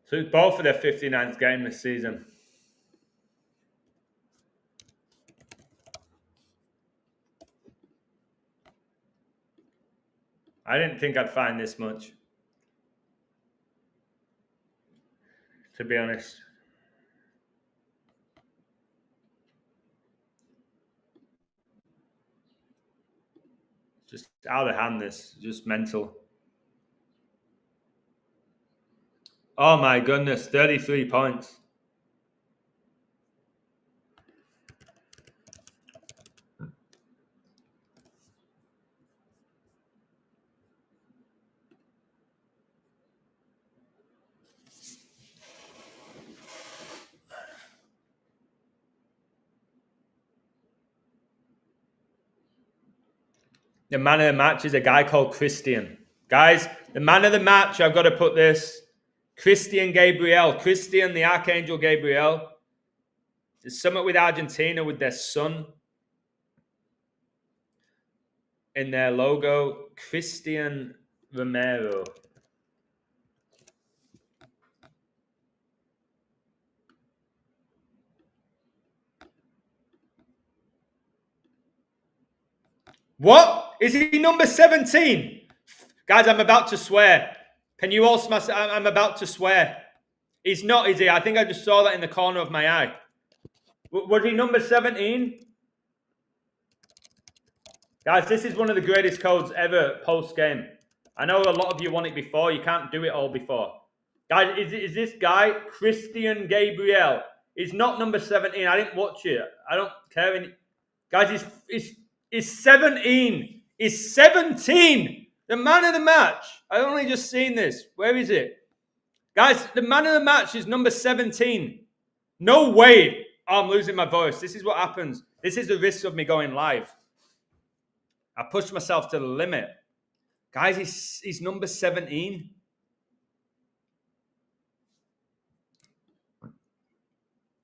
So it's both for their 59th game this season. I didn't think I'd find this much, to be honest. Just out of hand, this. Just mental. Oh my goodness, 33 points. The man of the match is a guy called Christian. Guys, the man of the match, I've got to put this, Christian Gabriel. Christian, the Archangel Gabriel. There's something with Argentina with their son. in their logo. Christian Romero. What? Is he number 17? Guys, I'm about to swear. Can you all smash? I'm about to swear. He's not, is he? I think I just saw that in the corner of my eye. Was he number 17? Guys, this is one of the greatest codes ever post-game. I know a lot of you want it before. You can't do it all before. Guys, is this guy, Christian Gabriel? He's not number 17. I didn't watch it. I don't care. Guys, he's 17. He's 17. The man of the match. I only just seen this. Where is it? Guys, the man of the match is number 17. No way. Oh, I'm losing my voice. This is what happens. This is the risk of me going live. I pushed myself to the limit. Guys, he's number 17.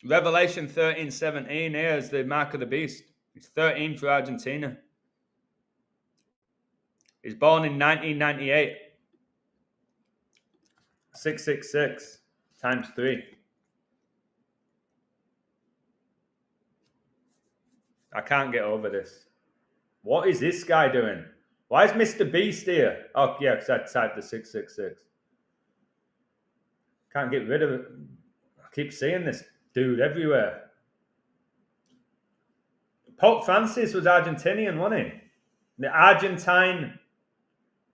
Revelation 13:17. Here's the mark of the beast. He's 13 for Argentina. He's born in 1998. 666 times 3. I can't get over this. What is this guy doing? Why is Mr. Beast here? Oh, yeah, because I typed the 666. Can't get rid of it. I keep seeing this dude everywhere. Pope Francis was Argentinian, wasn't he? The Argentine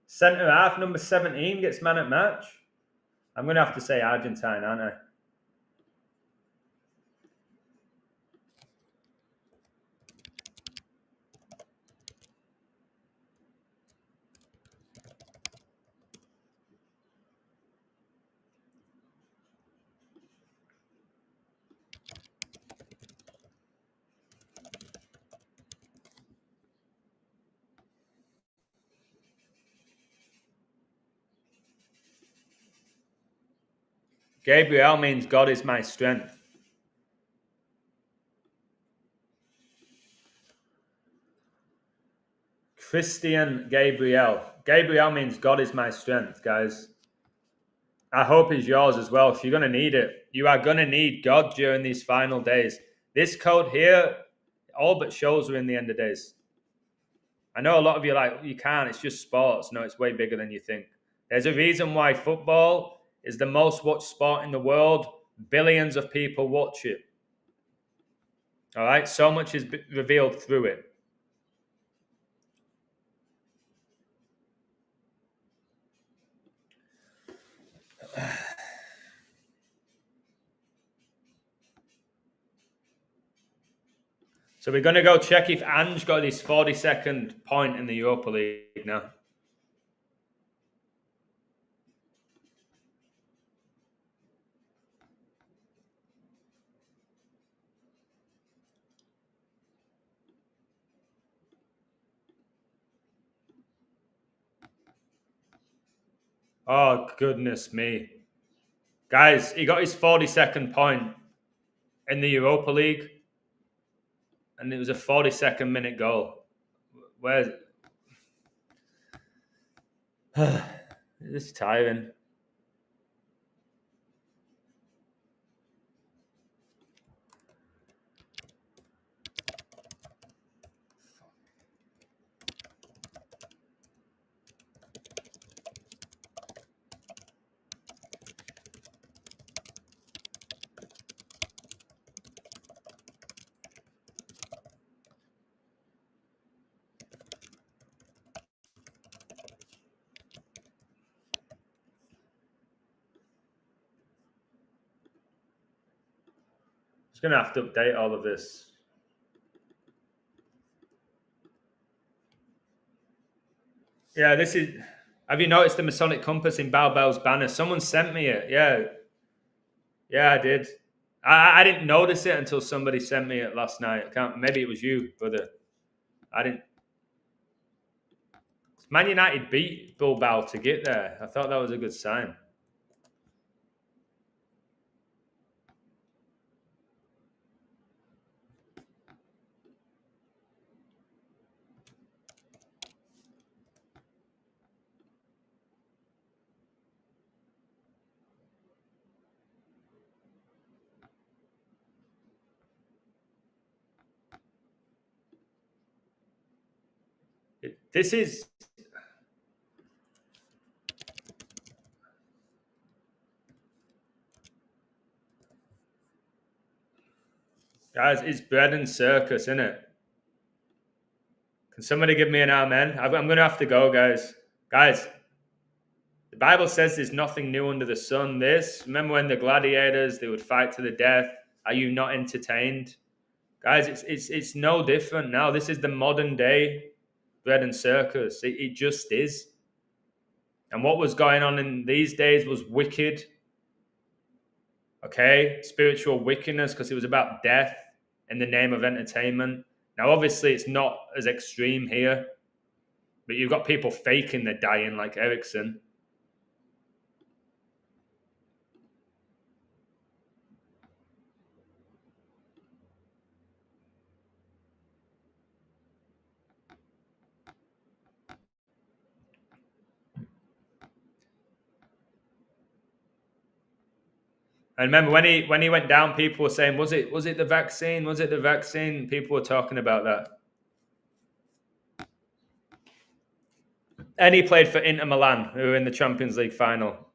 centre half, number 17, gets man at match. I'm going to have to say Argentine, aren't I? Gabriel means God is my strength. Christian Gabriel. Gabriel means God is my strength, guys. I hope it's yours as well. If you're going to need it, you are going to need God during these final days. This code here, all but shows are in the end of days. I know a lot of you are like, you can't, it's just sports. No, it's way bigger than you think. There's a reason why football is the most watched sport in the world. Billions of people watch it. All right, so much is revealed through it. So we're going to go check if Ange got his 42nd point in the Europa League now. Oh, goodness me. Guys, he got his 42nd point in the Europa League, and it was a 42nd minute goal. Where's this is tiring. Just going to have to update all of this. Yeah, this is... Have you noticed the Masonic compass in Balbel's banner? Someone sent me it. Yeah, I did. I didn't notice it until somebody sent me it last night. Maybe it was you, brother. I didn't... Man United beat Bilbao to get there. I thought that was a good sign. This is... Guys, it's bread and circus, isn't it? Can somebody give me an amen? I'm going to have to go, guys. Guys, the Bible says there's nothing new under the sun. Remember when the gladiators, they would fight to the death? Are you not entertained? Guys, it's no different now. This is the modern day bread and circus. It just is. And what was going on in these days was wicked. Okay? Spiritual wickedness, because it was about death in the name of entertainment. Now, obviously, it's not as extreme here, but you've got people faking they're dying like Ericsson. I remember when he went down, people were saying, "Was it the vaccine? Was it the vaccine?" People were talking about that. And he played for Inter Milan, who were in the Champions League final.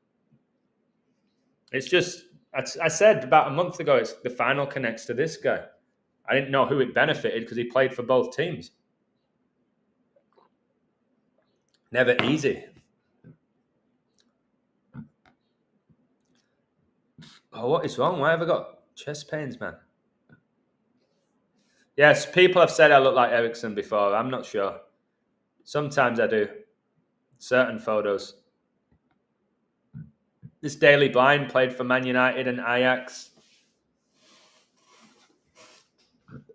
It's just, I said about a month ago, it's the final connects to this guy. I didn't know who it benefited because he played for both teams. Never easy. Oh, what is wrong? Why have I got chest pains, man? Yes, people have said I look like Ericsson before. I'm not sure. Sometimes I do. Certain photos. This Daily Blind played for Man United and Ajax.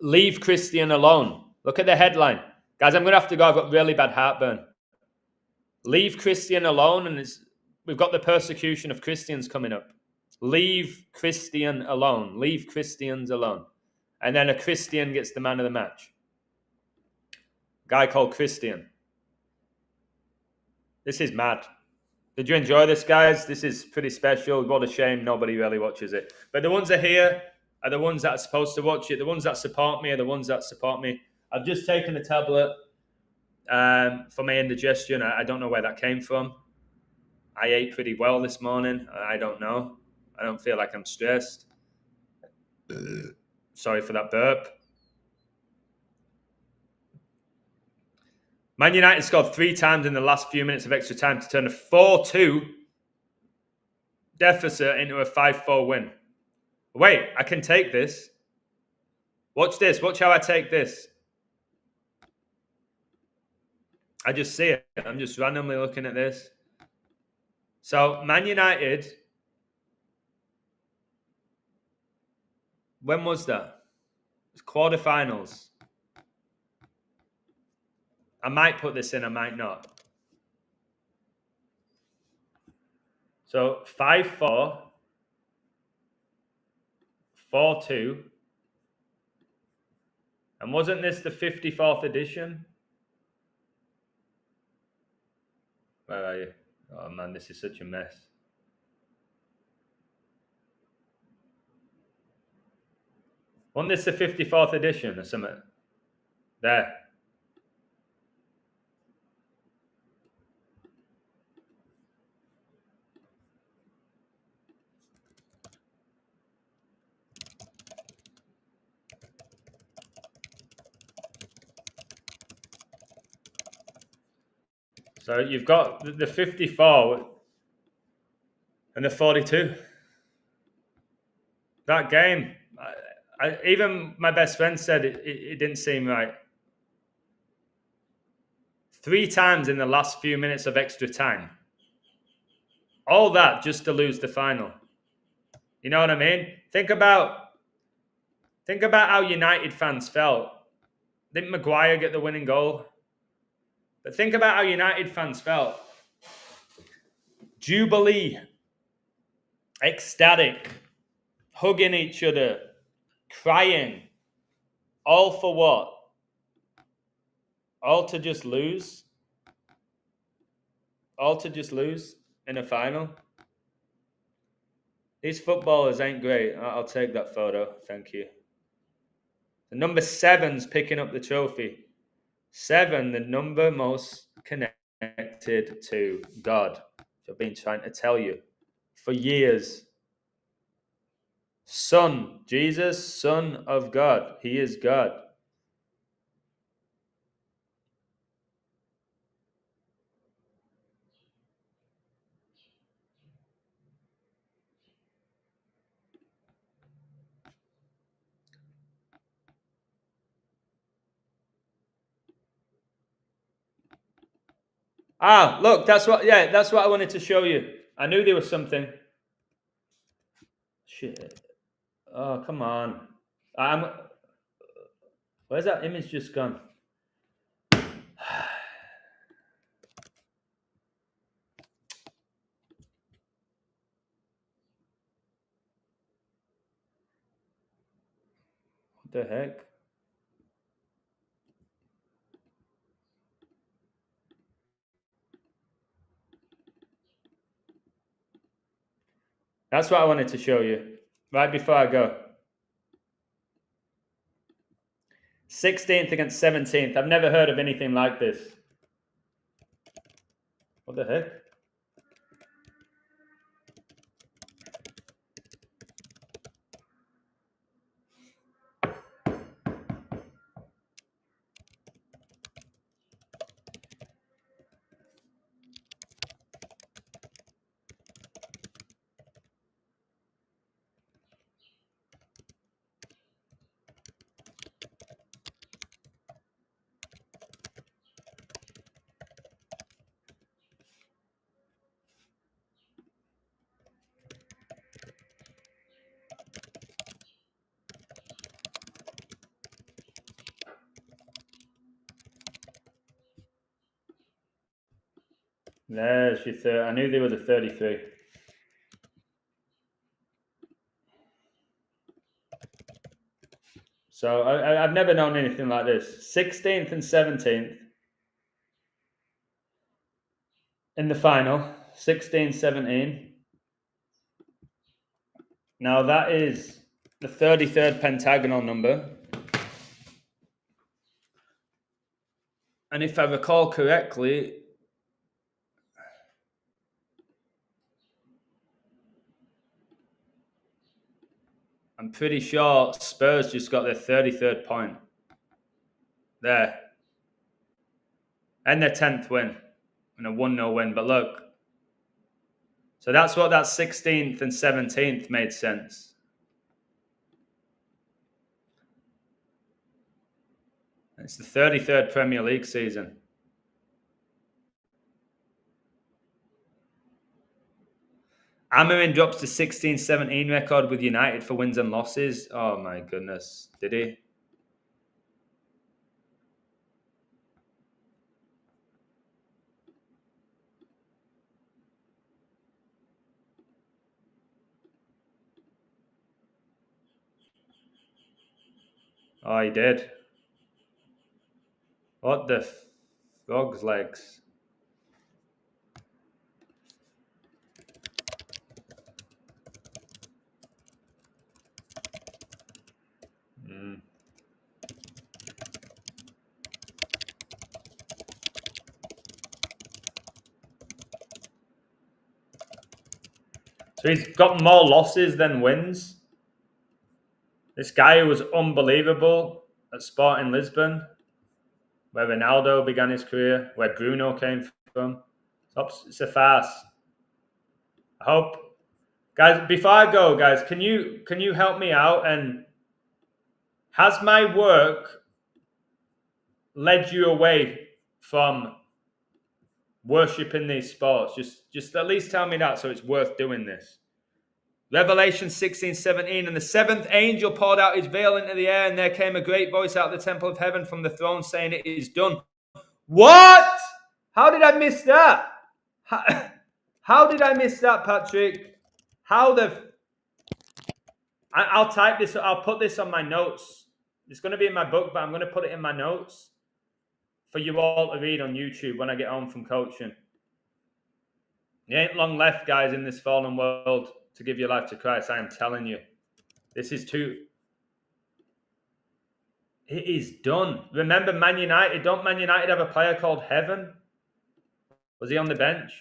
Leave Christian alone. Look at the headline. Guys, I'm going to have to go. I've got really bad heartburn. Leave Christian alone, and we've got the persecution of Christians coming up. Leave Christian alone. Leave Christians alone. And then a Christian gets the man of the match. Guy called Christian. This is mad. Did you enjoy this, guys? This is pretty special. What a shame nobody really watches it. But the ones that are here are the ones that are supposed to watch it. The ones that support me are the ones that support me. I've just taken a tablet for my indigestion. I don't know where that came from. I ate pretty well this morning. I don't know. I don't feel like I'm stressed. Sorry for that burp. Man United scored 3 times in the last few minutes of extra time to turn a 4-2 deficit into a 5-4 win. Wait, I can take this. Watch this. Watch how I take this. I just see it. I'm just randomly looking at this. So, Man United, when was that? It's quarterfinals. I might put this in, I might not. So 5-4, 4-2. And wasn't this the 54th edition? Where are you? Oh man, this is such a mess. Wasn't this the 54th edition or something? There. So you've got the 54 and the 42. That game, even my best friend said it didn't seem right. 3 times in the last few minutes of extra time. All that just to lose the final. You know what I mean? Think about how United fans felt. Didn't Maguire get the winning goal? But think about how United fans felt. Jubilee. Ecstatic. Hugging each other. Crying. All for what? All to just lose? All to just lose in a final? These footballers ain't great. I'll take that photo. Thank you. The number 7's picking up the trophy. 7, the number most connected to God. I've been trying to tell you for years. Son, Jesus, Son of God. He is God. Ah, look, that's what I wanted to show you. I knew there was something. Shit. Oh, come on. Where's that image just gone? What the heck? That's what I wanted to show you right before I go. 16th against 17th. I've never heard of anything like this. What the heck? There's your third. I knew there was a 33. So I've never known anything like this. 16th and 17th in the final. 16, 17. Now that is the 33rd pentagonal number. And if I recall correctly, I'm pretty sure Spurs just got their 33rd point. There. And their 10th win. And a 1-0 win. But look. So that's what that 16th and 17th made sense. It's the 33rd Premier League season. Amarin drops to 16-17 record with United for wins and losses. Oh my goodness. Did he? Oh, he did. What the frog's legs? So he's got more losses than wins. This guy who was unbelievable at Sporting Lisbon, where Ronaldo began his career, where Bruno came from. It's a farce. I hope, guys. Before I go, guys, can you help me out? And has my work led you away from worshipping these sports? Just at least tell me that, so it's worth doing this. Revelation 16:17, and the seventh angel poured out his veil into the air, and there came a great voice out of the temple of heaven from the throne saying, "It is done." What? How did I miss that? How did I miss that, Patrick? I'll type this. I'll put this on my notes. It's going to be in my book, but I'm going to put it in my notes for you all to read on YouTube when I get home from coaching. You ain't long left, guys, in this fallen world to give your life to Christ. I am telling you. This is too... It is done. Remember Man United? Don't Man United have a player called Heaven? Was he on the bench?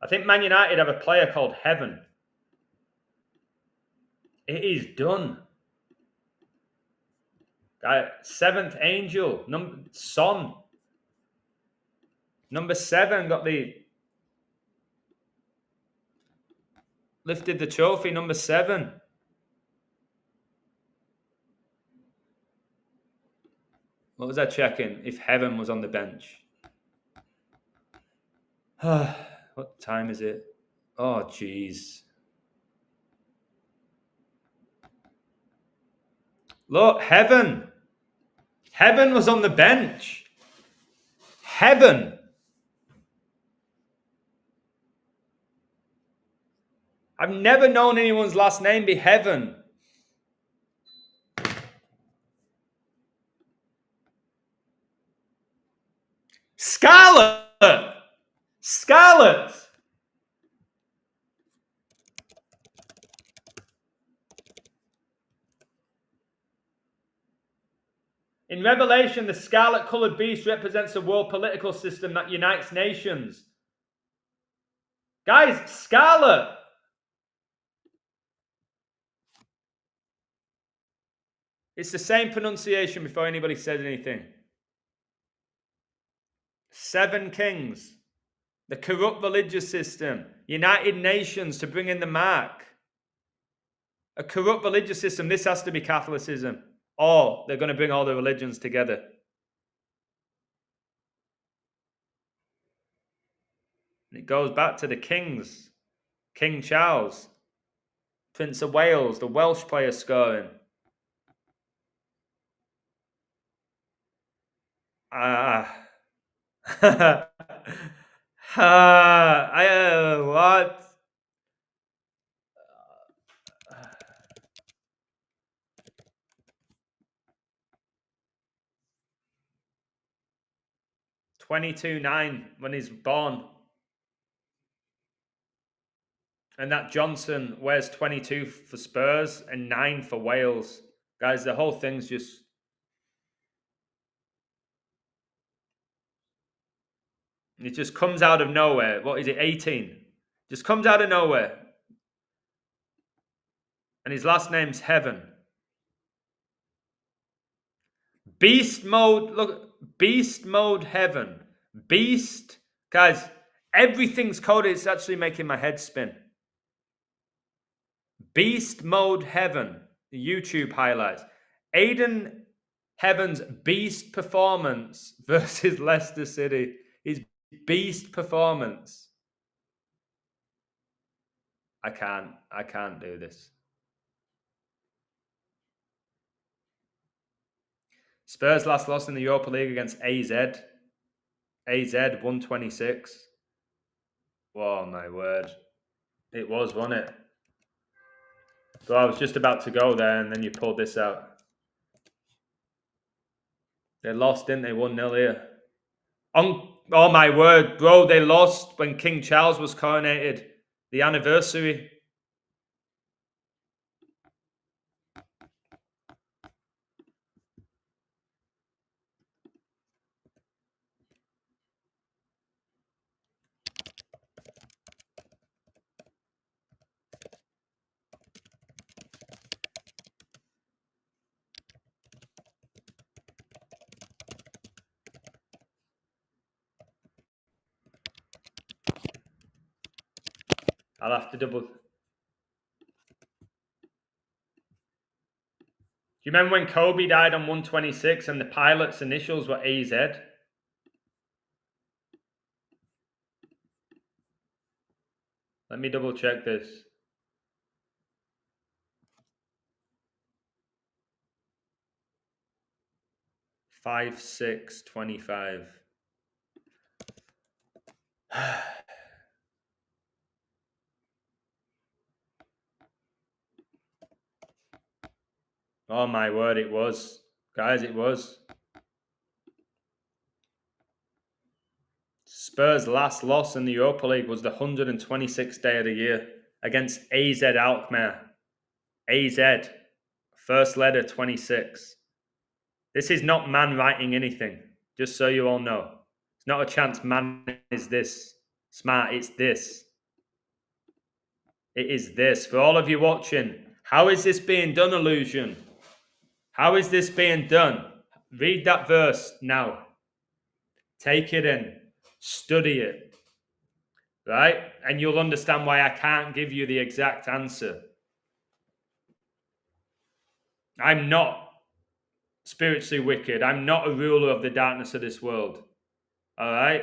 I think Man United have a player called Heaven. It is done. Seventh angel, Son. Number 7 got lifted the trophy. Number 7. What was I checking? If Heaven was on the bench. What time is it? Oh, jeez. Look, Heaven. Heaven was on the bench. Heaven. I've never known anyone's last name be Heaven. Scarlet. Scarlet. In Revelation, the scarlet-colored beast represents a world political system that unites nations. Guys, scarlet. It's the same pronunciation before anybody said anything. 7 kings. The corrupt religious system. United Nations to bring in the mark. A corrupt religious system. This has to be Catholicism. Or they're going to bring all the religions together. And it goes back to the kings. King Charles. Prince of Wales. The Welsh player scoring. What? 22-9 when he's born. And that Johnson wears 22 for Spurs and 9 for Wales. Guys, the whole thing's just... It just comes out of nowhere. What is it, 18? Just comes out of nowhere. And his last name's Heaven. Beast mode, look, beast mode Heaven. Beast. Guys, everything's coded. It's actually making my head spin. Beast mode Heaven. YouTube highlights. Aiden Heaven's beast performance versus Leicester City. His beast performance. I can't do this. Spurs last loss in the Europa League against AZ. AZ 126. Oh my word. It was, wasn't it? So I was just about to go there and then you pulled this out. They lost, didn't they? 1-0 here. Oh my word, bro, they lost when King Charles was coronated. The anniversary. I'll have to double. Do you remember when Kobe died on 126 and the pilot's initials were AZ? Let me double check this. Five, 6, 25. Oh my word, it was. Guys, it was. Spurs' last loss in the Europa League was the 126th day of the year against AZ Alkmaar. AZ. First letter 26. This is not man writing anything, just so you all know. It's not a chance man is this smart, it's this. It is this. For all of you watching, how is this being done, Illusion? How is this being done? Read that verse now. Take it in. Study it. Right? And you'll understand why I can't give you the exact answer. I'm not spiritually wicked. I'm not a ruler of the darkness of this world. All right?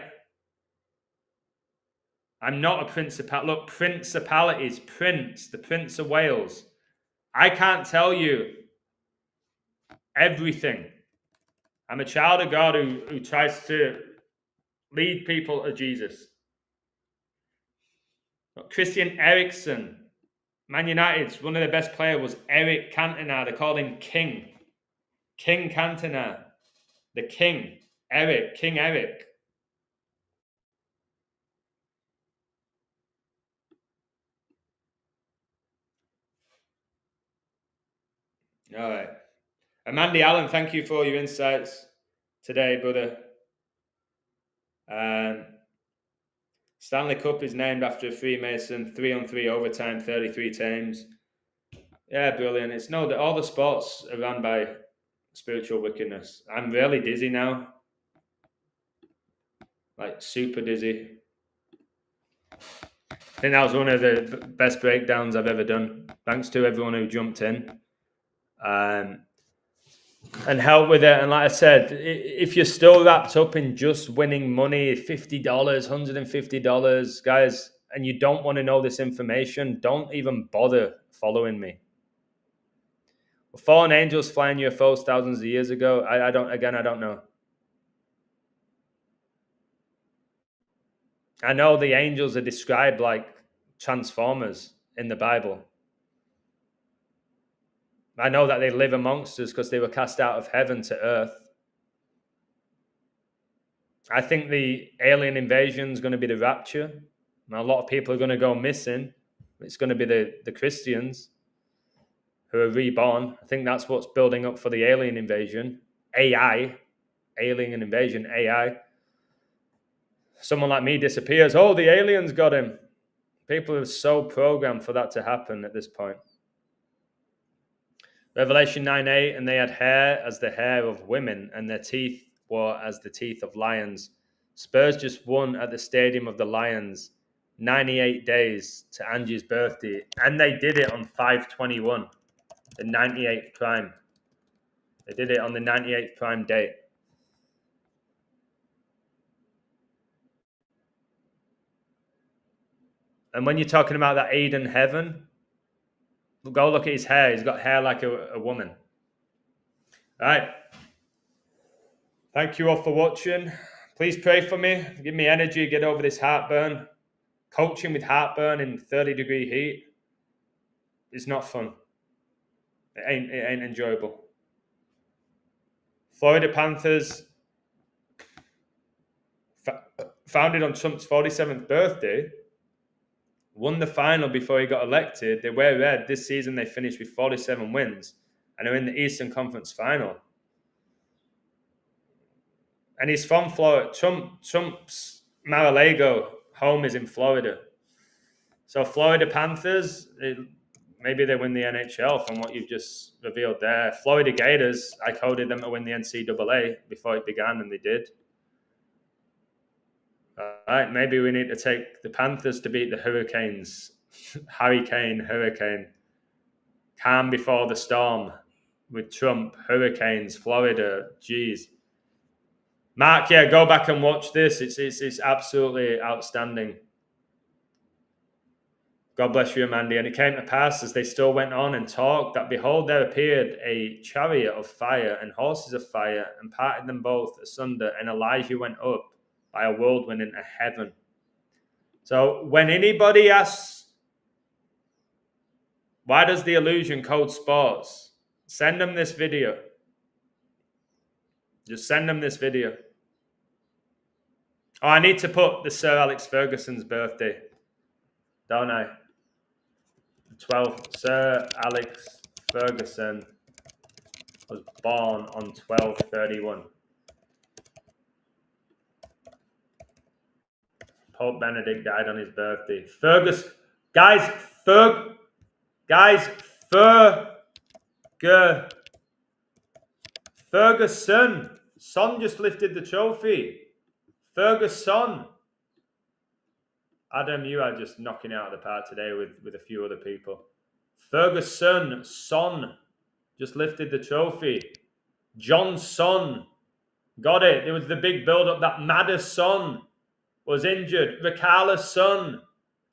I'm not a principality. Look, principalities, Prince, the Prince of Wales. I can't tell you everything. I'm a child of God who tries to lead people to Jesus. Look, Christian Eriksen, Man United's one of their best players was Eric Cantona. They called him King. King Cantona. The King. Eric. King Eric. All right. Amanda Allen, thank you for all your insights today, brother. Stanley Cup is named after a Freemason, 3-on-3 overtime, 33 times. Yeah, brilliant. It's no that all the sports are run by spiritual wickedness. I'm really dizzy now. Like super dizzy. I think that was one of the best breakdowns I've ever done. Thanks to everyone who jumped in and helped with it. And like I said, if you're still wrapped up in just winning money, $50, $150, guys, and you don't want to know this information, don't even bother following me. Fallen angels flying UFOs thousands of years ago. I don't know. I know the angels are described like transformers in the Bible. I know that they live amongst us because they were cast out of heaven to earth. I think the alien invasion is going to be the rapture. A lot of people are going to go missing. It's going to be the Christians who are reborn. I think that's what's building up for the alien invasion. AI, alien invasion, AI. Someone like me disappears. Oh, the aliens got him. People are so programmed for that to happen at this point. Revelation 9:8, and they had hair as the hair of women, and their teeth were as the teeth of lions. Spurs just won at the Stadium of the Lions 98 days to Angie's birthday, and they did it on 5/21, the 98th prime. They did it on the 98th prime date. And when you're talking about that Eden heaven, go look at his hair. He's got hair like a woman. All right. Thank you all for watching. Please pray for me. Give me energy, get over this heartburn. Coaching with heartburn in 30-degree heat is not fun. It ain't enjoyable. Florida Panthers, founded on Trump's 47th birthday, won the final before he got elected. They wear red. This season they finished with 47 wins and are in the Eastern Conference final. And he's from Florida. Trump's Mar-a-Lago home is in Florida. So Florida Panthers, maybe they win the NHL from what you've just revealed there. Florida Gators, I coded them to win the NCAA before it began, and they did. All right, maybe we need to take the Panthers to beat the Hurricanes. Hurricane. Calm before the storm with Trump, Hurricanes, Florida. Jeez. Mark, yeah, go back and watch this. It's absolutely outstanding. God bless you, Amanda. And it came to pass, as they still went on and talked, that behold, there appeared a chariot of fire and horses of fire, and parted them both asunder. And Elijah went up by a whirlwind into heaven. So when anybody asks, why does the illusion code sports? Send them this video. Just send them this video. Oh, I need to put the Sir Alex Ferguson's birthday, don't I? 12th, Sir Alex Ferguson. was born on 12/31. Pope Benedict died on his birthday. Ferguson. Son just lifted the trophy. Ferguson. Adam, you are just knocking it out of the park today with a few other people. Ferguson, Son just lifted the trophy. Johnson got it. There was the big build-up that Madison was injured. Ricala's son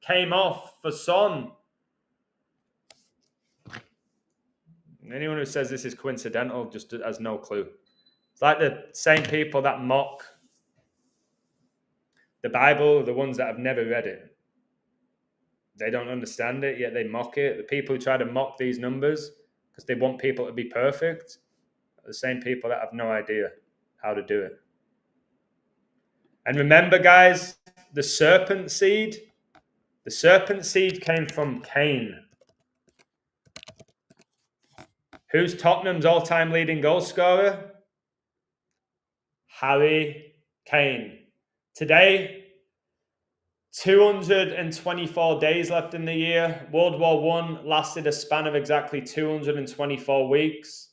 came off for Son. Anyone who says this is coincidental just has no clue. It's like the same people that mock the Bible, the ones that have never read it. They don't understand it, yet they mock it. The people who try to mock these numbers because they want people to be perfect are the same people that have no idea how to do it. And remember, guys, the serpent seed came from Cain. Who's Tottenham's all-time leading goal scorer? Harry Kane. Today, 224 days left in the year. World War I lasted a span of exactly 224 weeks.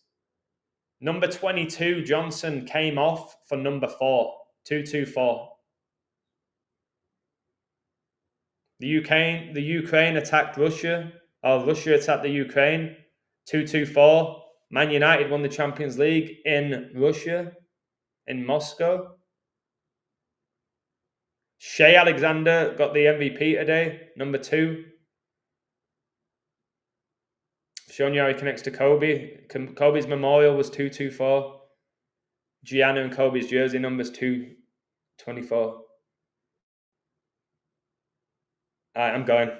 Number 22, Johnson, came off for number 4, 224. The Ukraine attacked Russia, or Russia attacked the Ukraine, 224. Man United won the Champions League in Russia, in Moscow. Shea Alexander got the MVP today, number 2. Showing you how he connects to Kobe. Kobe's memorial was 224. Gianna and Kobe's jersey numbers 224. All right, I'm going.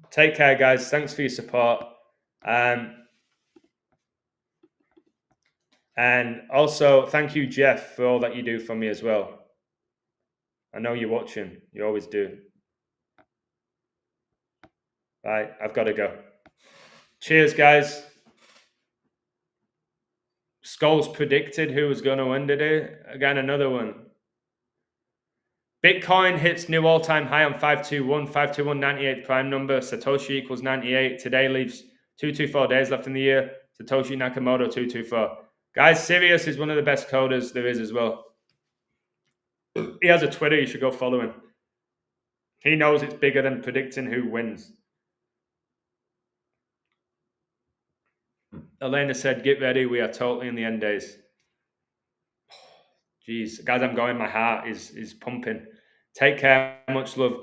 Take care, guys. Thanks for your support. And also, thank you, Jeff, for all that you do for me as well. I know you're watching. You always do. Right, I've got to go. Cheers, guys. Scholes predicted who was going to win today. Again, another one. Bitcoin hits new all-time high on 521. 521, 98 prime number. Satoshi equals 98. Today leaves 224 days left in the year. Satoshi Nakamoto, 224. Guys, Sirius is one of the best coders there is as well. He has a Twitter. You should go follow him. He knows it's bigger than predicting who wins. Elena said, get ready. We are totally in the end days. Jeez, guys, I'm going. My heart is pumping. Take care. Much love.